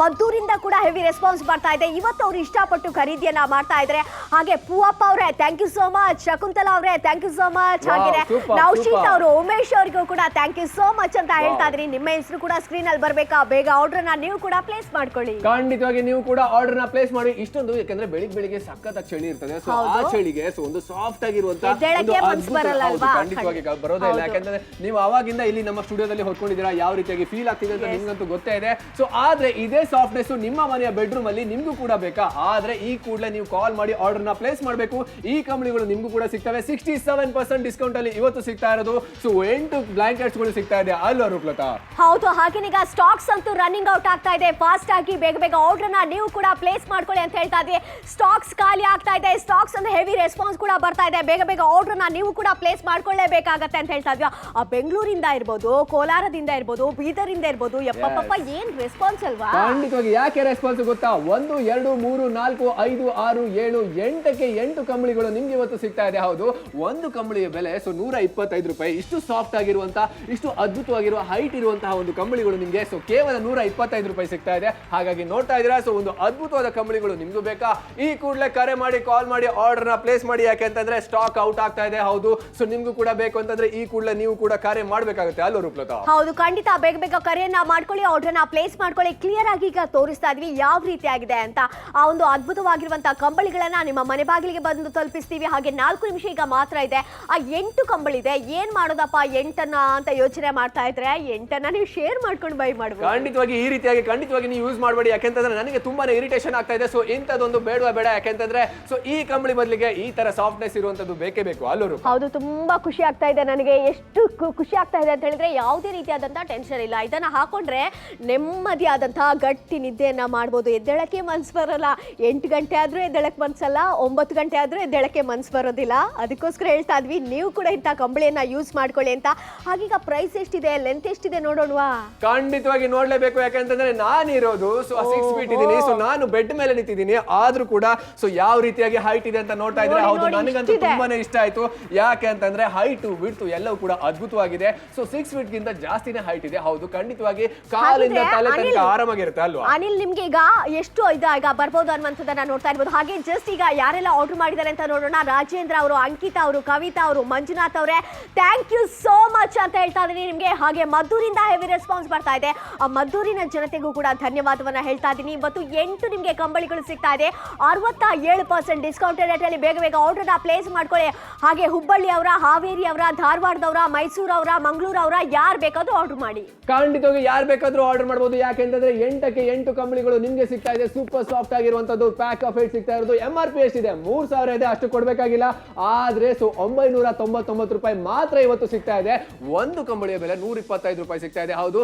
ಮದ್ದೂರಿಂದ ಕೂಡ ಹೆವಿ ರೆಸ್ಪಾನ್ಸ್ ಬರ್ತಾ ಇದೆ. ಇವತ್ತು ಅವ್ರು ಇಷ್ಟಪಟ್ಟು ಖರೀದಿಯನ್ನ ಮಾಡ್ತಾ ಇದ್ದಾರೆ. ಹಾಗೆ ಪೂವಪ್ಪ ಅವರೇ thank you so much. Shakuntala ಅವರೇ ಥ್ಯಾಂಕ್ ಯು ಸೋ ಮಚ್. ಹಾಗೆ ನೌಶೀತ್ ಅವರು, ಉಮೇಶ್ ಅವರಿಗೂ ಕೂಡ ಥ್ಯಾಂಕ್ ಯು ಸೋ ಮಚ್ ಅಂತ ಹೇಳ್ತಾ ಇದ್ರಿ. ನಿಮ್ಮ ಹೆಸರು ಕೂಡ ಸ್ಕ್ರೀನ್ ಅಲ್ಲಿ ಬರ್ಬೇಕಾ? ಬೇಗ ಆರ್ಡರ್ ನ ನೀವು ಕೂಡ ಪ್ಲೇಸ್ ಮಾಡ್ಕೊಳ್ಳಿ. ಖಂಡಿತವಾಗಿ ನೀವು ಕೂಡ ಆರ್ಡರ್ ನ ಪ್ಲೇಸ್ ಮಾಡಿ. ಇಷ್ಟೊಂದು ಯಾಕಂದ್ರೆ ಬೆಳಿಗ್ಗೆ ಸಖತ್ತಾಗಿ ಚಳಿ ಇರ್ತದೆ. ಸೊ ಆ ಚಳಿಗೆ ಸೊ ಒಂದು ಸಾಫ್ಟ್ ಆಗಿರುವಂತಹ ಖಂಡಿತವಾಗಿ ಬರೋದೇ ಇಲ್ಲ. ಯಾಕಂದ್ರೆ ನೀವು ಅವಾಗಿಂದ ಇಲ್ಲಿ ನಮ್ಮ ಸ್ಟುಡಿಯೋದಲ್ಲಿ ಹೊತ್ಕೊಂಡಿದ್ದೀರಾ. ಯಾವ ರೀತಿಯಾಗಿ ಫೀಲ್ ಆಗ್ತಿದೆ ಅಂತ ನಿಮ್ಗಂತೂ ಗೊತ್ತೇ ಇದೆ. ಸೊ ಆದ್ರೆ ಇದೇ ಸಾಫ್ಟ್ನೆಸ್ ನಿಮ್ಮ ಮನೆಯ ಬೆಡ್ರೂಮ್ ಅಲ್ಲಿ ನಿಮ್ಗೂ ಕೂಡ ಬೇಕಾ? ಆದ್ರೆ ಈ ಕೂಡಲೇ ನೀವು ಕಾಲ್ ಮಾಡಿ ಆರ್ಡರ್ ನ ಪ್ಲೇಸ್ ಮಾಡಬೇಕು. ಈ ಕಂಬಳಿಗಳು ನಿಮ್ಗೂ ಕೂಡ ಸಿಗ್ತವೆ 67% ಡಿಸ್ಕೌಂಟ್ ಅಲ್ಲಿ ಇವತ್ತು ಸಿಗ್ತಾ ಇರೋದು. ಸೊ 8 ಬ್ಲಾಂಕೆಟ್ಸ್ ಗಳು ಸಿಗ್ತಾ ಇದೆ ಅಲ್ವಾ ರೂಪಲತಾ? ಹೌದು, ಹಾಗೆ ಈಗ ಸ್ಟಾಕ್ಸ್ ಅಂತೂ ರನ್ನಿಂಗ್ ಔಟ್ ಆಗ್ತಾ ಇದೆ. ಫಾಸ್ಟ್ ಆಗಿ ಬೇಗ ಬೇಗ ಆರ್ಡರ್ ನ ನೀವು ಕೂಡ ಪ್ಲೇಸ್ ಮಾಡ್ಕೊಳ್ಳಿ ಅಂತ ಹೇಳ್ತಾ ಇದ್ವಿ. ಸ್ಟಾಕ್ಸ್ ಖಾಲಿ ಆಗ್ತಾ ಇದೆ. ಸ್ಟಾಕ್ಸ್ ಅಂದ್ರೆ ಹೆವಿ ರೆಸ್ಪಾನ್ಸ್ ಕೂಡ ಬರ್ತಾ ಇದೆ. ಬೇಗ ಬೇಗ ಆರ್ಡರ್ ನ ನೀವು ಕೂಡ ಪ್ಲೇಸ್ ಮಾಡ್ಕೊಳ್ಳೇಬೇಕಾಗತ್ತೆ ಅಂತ ಹೇಳ್ತಾ ಇದ್ವಿ. ಬೆಂಗಳೂರಿಂದ ಇರ್ಬೋದು, ಕೋಲಾರದಿಂದ ಇರ್ಬೋದು, ಬೀದರಿಂದ ಇರ್ಬೋದು, ಯಪ್ಪಪ್ಪ ಏನ್ ರೆಸ್ಪಾನ್ಸ್ ರೆಸ್ಪಾನ್ಸ್ ಅಲ್ವಾ? ಖಂಡಿತವಾಗಿ. ಯಾಕೆ ರೆಸ್ಪಾನ್ಸ್ ಗೊತ್ತಾ? 1 2 3 4 5 6 7 8ಕ್ಕೆ 8 ಕಂಬಳಿಗಳು ನಿಮ್ಗೆ ಇವತ್ತು ಸಿಗ್ತಾ ಇದೆ. ಹೌದು, ಒಂದು ಕಂಬಳಿಯ ಬೆಲೆ ಸೊ 125 ರೂಪಾಯಿ. ಇಷ್ಟು ಸಾಫ್ಟ್ ಆಗಿರುವಂತ, ಇಷ್ಟು ಅದ್ಭುತವಾಗಿರುವ ಹೈಟ್ ಇರುವಂತಹ ಒಂದು ಕಂಬಳಿಗಳು ನಿಮ್ಗೆ ಸೊ ಕೇವಲ 125 ರೂಪಾಯಿ ಸಿಗ್ತಾ ಇದೆ. ಹಾಗಾಗಿ ನೋಡ್ತಾ ಇದ್ದೀರಾ, ಸೊ ಒಂದು ಅದ್ಭುತವಾದ ಕಂಬಳಿಗಳು ನಿಮ್ಗೂ ಬೇಕಾ? ಈ ಕೂಡಲೇ ಕರೆ ಮಾಡಿ, ಕಾಲ್ ಮಾಡಿ, ಆರ್ಡರ್ ನ ಪ್ಲೇಸ್ ಮಾಡಿ. ಯಾಕೆ ಅಂತಂದ್ರೆ ಸ್ಟಾಕ್ ಔಟ್ ಆಗ್ತಾ ಇದೆ. ಹೌದು, ಸೊ ನಿಮ್ಗೂ ಕೂಡ ಬೇಕು ಅಂತಂದ್ರೆ ಈ ಕೂಡಲೇ ನೀವು ಕೂಡ ಕರೆ ಮಾಡ್ಬೇಕಾಗುತ್ತೆ ಅಲ್ವಾ ರೂಪಲತಾ? ಹೌದು, ಖಂಡಿತ. ಬೇಗ ಬೇಗ ಕರೆಯನ್ನ ಮಾಡ್ಕೊಳ್ಳಿ, ಆರ್ಡರ್ ನ ಪ್ಲೇಸ್ ಮಾಡ್ಕೊಳ್ಳಿ. ಕ್ಲಿಯರ್ ಆಗಿ ಈಗ ತೋರಿಸ್ತಾ ಇದೀವಿ ಯಾವ ರೀತಿ ಆಗಿದೆ ಅಂತ. ಆ ಒಂದು ಅದ್ಭುತವಾಗಿರುವಂತಹ ಕಂಬಳಿಗಳನ್ನ ನಿಮ್ಮ ಮನೆ ಬಾಗಿಲಿಗೆ ಬಂದು ತಲುಪಿಸ್ತೀವಿ. ಹಾಗೆ 4 ನಿಮಿಷ ಈಗ ಮಾತ್ರ ಇದೆ. ಆ 8 ಕಂಬಳಿದೆ, ಏನ್ ಮಾಡೋದಪ್ಪ 8ಅನ್ನ ಅಂತ ಯೋಚನೆ ಮಾಡ್ತಾ ಇದ್ರೆ 8ಅನ್ನ ನೀವು ಶೇರ್ ಮಾಡ್ಕೊಂಡು ಬೈ ಮಾಡಬಹುದು. ಖಂಡಿತವಾಗಿ ಈ ರೀತಿಯಾಗಿ ಖಂಡಿತವಾಗಿ ನೀವು ಯೂಸ್ ಮಾಡಬೇಡಿ. ಯಾಕೆಂತಂದ್ರೆ ನನಗೆ ತುಂಬಾನೇ ಇರಿಟೇಷನ್ ಆಗ್ತಾ ಇದೆ. ಸೊ ಇಂಥದ್ದೊಂದು ಬೇಡವಾ ಬೇಡ. ಯಾಕೆಂತಂದ್ರೆ ಸೊ ಈ ಕಂಬಳಿ ಬದಲಿಗೆ ಈ ತರ ಸಾಫ್ಟ್ನೆಸ್ ಇರುವಂತದ್ದು ಬೇಕೇ ಬೇಕು ಅಲ್ಲೂರು. ಹೌದು, ತುಂಬಾ ಖುಷಿ ಆಗ್ತಾ ಇದೆ ನನಗೆ. ಎಷ್ಟು ಖುಷಿ ಆಗ್ತಾ ಇದೆ ಅಂತ ಹೇಳಿದ್ರೆ ಯಾವುದೇ ರೀತಿಯಾದಂತಹ ಟೆನ್ಷನ್ ಇಲ್ಲ. ಇದನ್ನ ಹಾಕೊಂಡ್ರೆ ನೆಮ್ಮದಿಯಾದಂತಹ ಗಟ್ಟಿ ನಿದ್ದೆಯನ್ನ ಮಾಡ್ಬೋದು. ಎದ್ದೇಳಕ್ಕೆ ಮನ್ಸು ಬರಲ್ಲ. 8 ಗಂಟೆ ಆದ್ರೂ ಎದ್ದೇಳಕ್ಕೆ ಮನ್ಸಲ್ಲ, 9 ಗಂಟೆ ಆದ್ರೂ ಎದ್ದೇಳಕ್ಕೆ ಮನ್ಸು ಬರೋದಿಲ್ಲ. ಅದಕ್ಕೋಸ್ಕರ ಹೇಳ್ತಾ ಇದ್ವಿ ನೀವು ಕೂಡ ಇಂಥ ಕಂಬಳಿಯನ್ನ ಯೂಸ್ ಮಾಡ್ಕೊಳ್ಳಿ ಅಂತ. ಹಾಗೀಗ ಪ್ರೈಸ್ ಎಷ್ಟಿದೆ, ಲೆಂತ್ ಎಷ್ಟಿದೆ ನೋಡೋಣವಾ? ಖಂಡಿತವಾಗಿ ನೋಡ್ಲೇಬೇಕು. ಯಾಕಂತಂದ್ರೆ ನಾನಿರೋದು ಸೊ 6 ಫೀಟ್ ಇದ್ದೀನಿ. ಸೊ ನಾನು ಬೆಡ್ ಮೇಲೆ ನಿಂತಿದ್ದೀನಿ. ಆದ್ರೂ ಕೂಡ ಸೊ ಯಾವ ರೀತಿಯಾಗಿ ಹೈಟ್ ಇದೆ ಅಂತ ನೋಡ್ತಾ ಇದ್ರೆ ಹೌದು, ನನಗಂತೂ ತುಂಬಾನೇ ಇಷ್ಟ ಆಯ್ತು. ಯಾಕೆ ಅಂತಂದ್ರೆ ಹೈಟ್ ವಿಡ್ತ್ ಎಲ್ಲವೂ ಕೂಡ ಅದ್ಭುತವಾಗಿದೆ. ಸೊ 6 ಫೀಟ್ ಗಿಂತ ಜಾಸ್ತಿನೇ ಹೈಟ್ ಇದೆ. ಹೌದು, ಖಂಡಿತವಾಗಿ ಕಾಲಿಂದ ತಲೆ ತನಕ ಆರಾಮಾಗಿರುತ್ತೆ ಅಲ್ವಾ? ಅನಿಲ್, ನಿಮ್ಗೆ ಈಗ ಎಷ್ಟು ಈಗ ಬರ್ಬೋದು ಅನ್ನುವಂಥದ್ದನ್ನ ನೋಡ್ತಾ ಇರ್ಬೋದು. ಹಾಗೆ ಜಸ್ಟ್ ಈಗ ಯಾರೆಲ್ಲ ಆರ್ಡರ್ ಮಾಡಿದ್ದಾರೆ ಅಂತ ನೋಡೋಣ. ರಾಜೇಂದ್ರ ಅವರು, ಅಂಕಿತಾ ಅವರು, ಕವಿತಾ ಅವರು, ಮಂಜುನಾಥ್ ಅವರೇ, ಥ್ಯಾಂಕ್ ಯು ಸೋ ಮಚ್ ಅಂತ ಹೇಳ್ತಾ ಇದೀನಿ ನಿಮ್ಗೆ. ಹಾಗೆ ಮದ್ದೂರಿಂದ ಹೆವಿ ರೆಸ್ಪಾನ್ಸ್ ಬರ್ತಾ ಇದೆ. ಆ ಮದ್ದೂರಿನ ಜನತೆಗೂ ಕೂಡ ಧನ್ಯವಾದವನ್ನ ಹೇಳ್ತಾ ಇದ್ದೀನಿ. ಇವತ್ತು 8 ನಿಮ್ಗೆ ಕಂಬಳಿಗಳು ಸಿಗ್ತಾ ಇದೆ 67% ಡಿಸ್ಕೌಂಟ್ ರೇಟ್ ಅಲ್ಲಿ. ಬೇಗ ಬೇಗ ಆರ್ಡರ್ ನ ಪ್ಲೇಸ್ ಮಾಡ್ಕೊಳ್ಳಿ. ಹಾಗೆ ಹುಬ್ಬಳ್ಳಿ ಅವರ, ಹಾವೇರಿ ಅವರ, ಧಾರವಾಡದವರ, ಮೈಸೂರು ಅವರ, ಮಂಗಳೂರು ಅವರ, ಯಾರು ಬೇಕಾದ್ರೂ ಆರ್ಡರ್ ಮಾಡಿ. ಖಂಡಿತವಾಗಿ ಯಾರು ಬೇಕಾದ್ರೂ ಆರ್ಡರ್ ಮಾಡಬಹುದು. ಯಾಕೆಂತಂದ್ರೆ 8ಕ್ಕೆ 8 ಕಂಬಳಿಗಳು ನಿಮ್ಗೆ ಸಿಗ್ತಾ ಇದೆ. ಸೂಪರ್ ಸಾಫ್ಟ್ ಆಗಿರುವಂತದ್ದು ಪ್ಯಾಕ್ ಆಫ್ 8 ಸಿಗ್ತಾ ಇರೋದು. MRP ಎಷ್ಟಿದೆ? 3000 ಇದೆ. ಅಷ್ಟು ಕೊಡ್ಬೇಕಾಗಿಲ್ಲ. ಆದ್ರೆ ಸೊ 999 ರೂಪಾಯಿ ಮಾತ್ರ ಇವತ್ತು ಸಿಗ್ತಾ ಇದೆ. ಒಂದು ಕಂಬಳಿಯ ಬೆಲೆ 125 ರೂಪಾಯಿ ಸಿಗ್ತಾ ಇದೆ. ಹೌದು,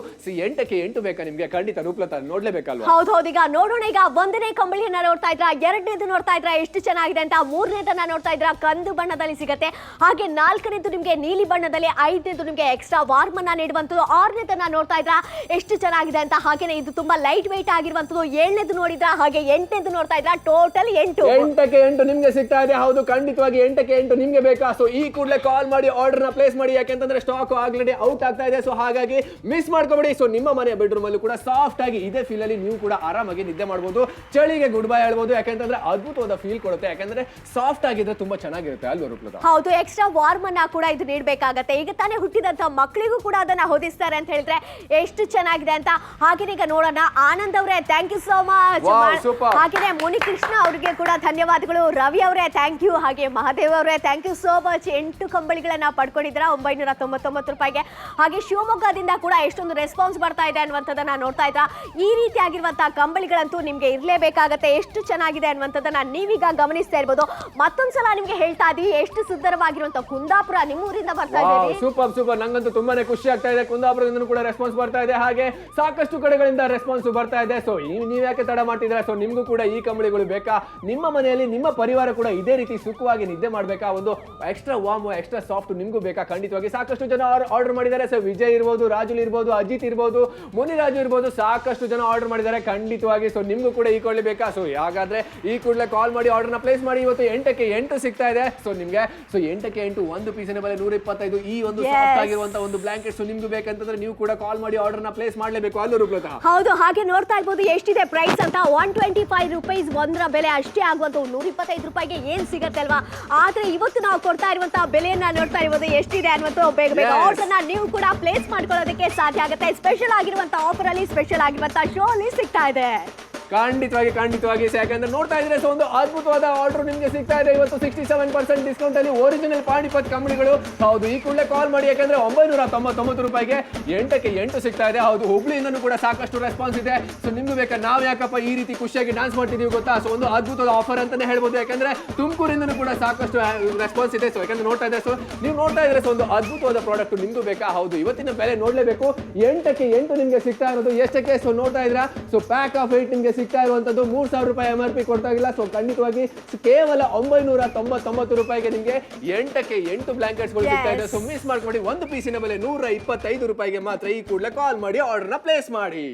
8ಕ್ಕೆ 8 ಬೇಕಾ ನಿಮ್ಗೆ? ಖಂಡಿತ ರೂಪಲತಾ ನೋಡ್ಲೇಬೇಕಲ್ವಾ? ಹೌದು, ಈಗ ನೋಡೋಣ. ಈಗ 1ನೇ ಕಂಬಳಿಯನ್ನ ನೋಡ್ತಾ ಇದ್ರ, 2ನೇದು ನೋಡ್ತಾ ಇದ್ರ ಎಷ್ಟು ಚೆನ್ನಾಗಿದೆ ಅಂತ, 3ನೇದನ್ನ ನೋಡ್ತಾ ಇದ್ರ ಕಂದು ಬಣ್ಣದಲ್ಲಿ ಸಿಗುತ್ತೆ. ಹಾಗೆ 4ನೇದು ನಿಮ್ಗೆ ನೀಲಿ ಬಣ್ಣದಲ್ಲಿ, 5ನೇದು ನಿಮ್ಗೆ ಎಕ್ಸ್ಟ್ರಾ ವಾರ್ಮ್ ಅನ್ನ ನೀಡುವಂತದ್ದು, 6ನೇದನ್ನ ನೋಡ್ತಾ ಇದ್ರ ಎಷ್ಟು ಚೆನ್ನಾಗಿದೆ ಅಂತ. ಹಾಗೇನೆ ಇದು ತುಂಬಾ ಲೈಟ್ weight ಆಗಿರುವಂತದ್ದು. 7ನೇದು ನೋಡಿದ್ರ, ಹಾಗೆ 8ನೇದು ನೋಡ್ತಾ ಇದ್ರ, ಟೋಟಲ್ 8. 8ಕ್ಕೆ 8 ನಿಮ್ಗೆ ಸಿಗ್ತಾ ಇದೆ. ಹೌದು, ಖಂಡಿತವಾಗಿ 8ಕ್ಕೆ 8 ನಿಮ್ಗೆ ಬೇಕಾ? ಸೊ ಈ ಕೂಡಲೇ ಕಾಲ್ ಮಾಡಿ ಆರ್ಡರ್ ನ ಪ್ಲೇಸ್ ಮಾಡಿ. ಯಾಕೆಂತಂದ್ರೆ ಸ್ಟಾಕ್ ಆಲ್ರೆಡಿ ಔಟ್ ಆಗ್ತಾ ಇದೆ. ಸೊ ಹಾಗಾಗಿ ಮಿಸ್ ಮಾಡ್ಕೋಬೇಡಿ. ಸೊ ನಿಮ್ಮ ಮನೆ ಬೆಡ್ರೂಮ್ ಅಲ್ಲೂ ಕೂಡ ಸಾಫ್ಟ್ ಆಗಿ ಇದೇ ಫೀಲ್ ಅಲ್ಲಿ ನೀವು ಕೂಡ ಆರಾಮಾಗಿ ನಿದ್ದೆ ಮಾಡಬಹುದು. ಚಳಿಗೆ ಗುಡ್ ಬೈ ಹೇಳ್ಬೋದು. ಯಾಕೆಂತಂದ್ರೆ ಅದ್ಭುತವಾದ ಫೀಲ್ ಕೊಡುತ್ತೆ. ಯಾಕಂದ್ರೆ ಸಾಫ್ಟ್ ಆಗಿದ್ರೆ ತುಂಬಾ ಚೆನ್ನಾಗಿರುತ್ತೆ ಅಲ್ವಾ ರೂಪಲತಾ? ಹೌದು, ಎಕ್ಸ್ಟ್ರಾ ವಾರ್ಮ್ ಅನ್ನ ಕೂಡ ಇದು ನೀಡಬೇಕಾಗತ್ತೆ. ಈಗ ತಾನೇ ಹುಟ್ಟಿದಂತ ಮಕ್ಕಳಿಗೂ ಕೂಡ ಅದನ್ನ ಹೊದಿಸ್ತಾರೆ ಅಂತ ಹೇಳಿದ್ರೆ ಎಷ್ಟು ಚೆನ್ನಾಗಿದೆ ಅಂತ. ಹಾಗೆ ಈಗ ನೋಡೋಣ. ಆನಂದ್ ಅವರೇ, ಥ್ಯಾಂಕ್ ಯು ಸೋ ಮಚ್. ಹಾಗೆ ಮುನಿಕೃಷ್ಣ ಅವರಿಗೆ ಕೂಡ ಧನ್ಯವಾದಗಳು. ರವಿ ಅವರೇ ಥ್ಯಾಂಕ್ ಯು. ಹಾಗೆ ಮಹಾದೇವ್ ಅವರೇ ಥ್ಯಾಂಕ್ ಯು ಸೋ ಮಚ್. 8 ಕಂಬಳಿಗಳನ್ನ ಪಡ್ಕೊಂಡಿದ್ರ 999 ರೂಪಾಯಿಗೆ. ಹಾಗೆ ಶಿವಮೊಗ್ಗದಿಂದ ಕೂಡ ಎಷ್ಟೊಂದು ರೆಸ್ಪಾನ್ಸ್ ಬರ್ತಾ ಇದೆ ಅನ್ನುವಂಥದ್ದನ್ನ ನೋಡ್ತಾ ಇದ್ರ. ಈ ರೀತಿಯಾಗಿರುವಂತಹ ಕಂಬಳಿಗಳಂತೂ ನಿಮ್ಗೆ ಇರ್ಲೇಬೇಕಾಗತ್ತೆ. ಎಷ್ಟು ಚೆನ್ನಾಗಿದೆ ಅನ್ನುವಂಥದ್ದನ್ನ ನೀವೀಗ ಗಮನಿಸ್ತಾ ಇರ್ಬೋದು. ಮತ್ತೊಂದ್ಸಲ ನಿಮ್ಗೆ ಹೇಳ್ತಾ ಇದೀವಿ, ಎಷ್ಟು ಸುಂದರವಾಗಿರುವಂತಹ ಕುಂದಾಪುರ ನಿಮ್ಮೂರಿಂದ ಬರ್ತಾ ಇದ್ದೀವಿ. ಸೂಪರ್. ನಂಗಂತೂ ತುಂಬಾನೇ ಖುಷಿ ಆಗ್ತಾ ಇದೆ. ಕುಂದಾಪುರದಿಂದ ಕೂಡ ರೆಸ್ಪಾನ್ಸ್ ಬರ್ತಾ ಇದೆ. ಹಾಗೆ ಸಾಕಷ್ಟು ಕಡೆಗಳಿಂದ ರೆಸ್ಪಾನ್ಸ್ ಬರ್ತಾ ಇದೆ. ಸೊ ನೀವ್ ಯಾಕೆ ತಡ ಮಾಡ್ತಿದ್ರೆ? ಸೊ ನಿಮ್ಗೂ ಕೂಡ ಈ ಕಂಬಳಿಗಳು ಬೇಕಾ? ನಿಮ್ಮ ಮನೆಯಲ್ಲಿ ನಿಮ್ಮ ಪರಿವಾರ ಕೂಡ ಇದೇ ರೀತಿ ಸುಖವಾಗಿ ನಿದ್ದೆ ಮಾಡ್ಬೇಕಾ? ಒಂದು ಎಕ್ಸ್ಟ್ರಾ ವಾರ್ಮ್, ಎಕ್ಸ್ಟ್ರಾ ಸಾಫ್ಟ್ ನಿಮ್ಗೂ ಬೇಕಾ? ಖಂಡಿತವಾಗಿ ಸಾಕಷ್ಟು ಜನ ಆರ್ಡರ್ ಮಾಡಿದ್ದಾರೆ. ಸೊ ವಿಜಯ್ ಇರ್ಬೋದು, ರಾಜುಲ್ ಇರ್ಬೋದು, ಅಜಿತ್ ಇರ್ಬೋದು, ಮುನಿರಾಜು ಇರ್ಬೋದು, ಸಾಕಷ್ಟು ಜನ ಆರ್ಡರ್ ಮಾಡಿದ್ದಾರೆ ಖಂಡಿತವಾಗಿ. ಸೊ ನಿಮ್ಗೂ ಕೂಡ ಈ ಕೂಡಲೇ ಬೇಕಾ? ಸೊ ಹಾಗಾದ್ರೆ ಈ ಕೂಡಲೇ ಕಾಲ್ ಮಾಡಿ ಆರ್ಡರ್ ನ ಪ್ಲೇಸ್ ಮಾಡಿ. ಇವತ್ತು 8ಕ್ಕೆ 8 ಸಿಗ್ತಾ ಇದೆ. ಸೊ ನಿಮ್ಗೆ 8ಕ್ಕೆ 8 ಒಂದು ಪೀಸಿನ ಬೆಲೆ 125. ಈ ಒಂದು ಸಾಫ್ಟ್ ಆಗಿರುವಂತ ಒಂದು ಬ್ಲಾಂಕೆಟ್ ನಿಮ್ಗೂ ಬೇಕಂತಂದ್ರೆ ನೀವು ಕೂಡ ಕಾಲ್ ಮಾಡಿ ಆರ್ಡರ್ ನ ಪ್ಲೇಸ್ ಮಾಡ್ಲೇಬೇಕು ಅಲ್ಲೂ ರೂಪಲತಾ? ಹೌದು, ಹಾಗೆ ನೋಡ್ತಾ ಇರ್ಬೋದು ಎಷ್ಟಿದೆ ಪ್ರೈಸ್ ಅಂತ. 125 ರೂಪೀಸ್ ಒಂದರ ಬೆಲೆ ಅಷ್ಟೇ ಆಗುವಂತ 125 ರೂಪಾಯಿಗೆ ಏನ್ ಸಿಗತ್ತೆ ಅಲ್ವಾ? ಆದ್ರೆ ಇವತ್ತು ನಾವು ಕೊಡ್ತಾ ಇರುವಂತಹ ಬೆಲೆಯನ್ನ ನೋಡ್ತಾ ಇರ್ಬೋದು ಎಷ್ಟಿದೆ ಅನ್ನುವಂತ. ಬೇಗ ಬೇಗ ಆರ್ಡರ್ ನ ನೀವು ಕೂಡ ಪ್ಲೇಸ್ ಮಾಡ್ಕೊಳ್ಳೋದಕ್ಕೆ ಸಾಧ್ಯ ಆಗುತ್ತೆ. ಸ್ಪೆಷಲ್ ಆಗಿರುವಂತ ಆಫರ್ ಅಲ್ಲಿ, ಸ್ಪೆಷಲ್ ಆಗಿರುವಂತ ಶೋ ಅಲ್ಲಿ ಸಿಗ್ತಾ ಇದೆ. ಖಂಡಿತವಾಗಿ. ಯಾಕಂದ್ರೆ ನೋಡ್ತಾ ಇದ್ರೆ ಒಂದು ಅದ್ಭುತವಾದ ಆರ್ಡರ್ ನಿಮ್ಗೆ ಸಿಗ್ತಾ ಇದೆ ಇವತ್ತು 67% ಡಿಸ್ಕೌಂಟ್ ಅಲ್ಲಿ. ಒರಿಜಿನಲ್ ಪಾಣಿಪತ್ ಕಂಬಳಿಗಳು. ಹೌದು, ಈ ಕೂಡಲೇ ಕಾಲ್ ಮಾಡಿ. ಯಾಕಂದ್ರೆ 999 ರೂಪಾಯಿಗೆ 8ಕ್ಕೆ 8 ಸಿಗ್ತಾ ಇದೆ. ಹೌದು, ಹುಬ್ಳಿಯಿಂದನೂ ಕೂಡ ಸಾಕಷ್ಟು ರೆಸ್ಪಾನ್ಸ್ ಇದೆ. ಸೊ ನಿಮ್ಗೂ ಬೇಕಾ? ನಾವ್ ಯಾಕಪ್ಪ ಈ ರೀತಿ ಖುಷಿಯಾಗಿ ಡಾನ್ಸ್ ಮಾಡ್ತಿದೀವಿ ಗೊತ್ತಾ? ಸೊ ಒಂದು ಅದ್ಭುತವಾದ ಆಫರ್ ಅಂತಾನೆ ಹೇಳ್ಬೋದು. ಯಾಕಂದ್ರೆ ತುಮಕೂರಿಂದನೂ ಕೂಡ ಸಾಕಷ್ಟು ರೆಸ್ಪಾನ್ಸ್ ಇದೆ. ಸೊ ಯಾಕಂದ್ರೆ ನೋಡ್ತಾ ಇದ್ರೆ, ಸೊ ನೀವು ನೋಡ್ತಾ ಇದ್ರೆ ಒಂದು ಅದ್ಭುತವಾದ ಪ್ರಾಡಕ್ಟ್ ನಿಮ್ಗೂ ಬೇಕಾ? ಹೌದು, ಇವತ್ತಿನ ಬೆಲೆ ನೋಡ್ಲೇಬೇಕು. 8ಕ್ಕೆ 8 ನಿಮ್ಗೆ ಸಿಗ್ತಾ ಇರೋದು ಎಷ್ಟಕ್ಕೆ? ಸೊ ನೋಡ್ತಾ ಇದ್ರ, ಸೊ ಪ್ಯಾಕ್ ಆಫ್ 8 ನಿಮ್ಗೆ ಸಿಗ್ತಾ ಇರುವಂತದ್ದು 3000 ರೂಪಾಯಿ MRP ಕೊಡ್ತಾ ಇಲ್ಲ. ಸೊ ಖಂಡಿತವಾಗಿ ಕೇವಲ 999 ರೂಪಾಯಿಗೆ ನಿಮ್ಗೆ 8ಕ್ಕೆ 8 ಬ್ಲಾಂಕೆಟ್ಸ್ ಗಳು ಸಿಗ್ತಾ ಇದೆ. ಸೊ ಮಿಸ್ ಮಾಡ್ಕೊಂಡು ಒಂದು ಪೀಸಿನ ಬೆಲೆ 125 ರೂಪಾಯಿಗೆ ಮಾತ್ರ ಈ ಕೂಡಲೇ ಕಾಲ್ ಮಾಡಿ ಆರ್ಡರ್ ನ ಪ್ಲೇಸ್ ಮಾಡಿ.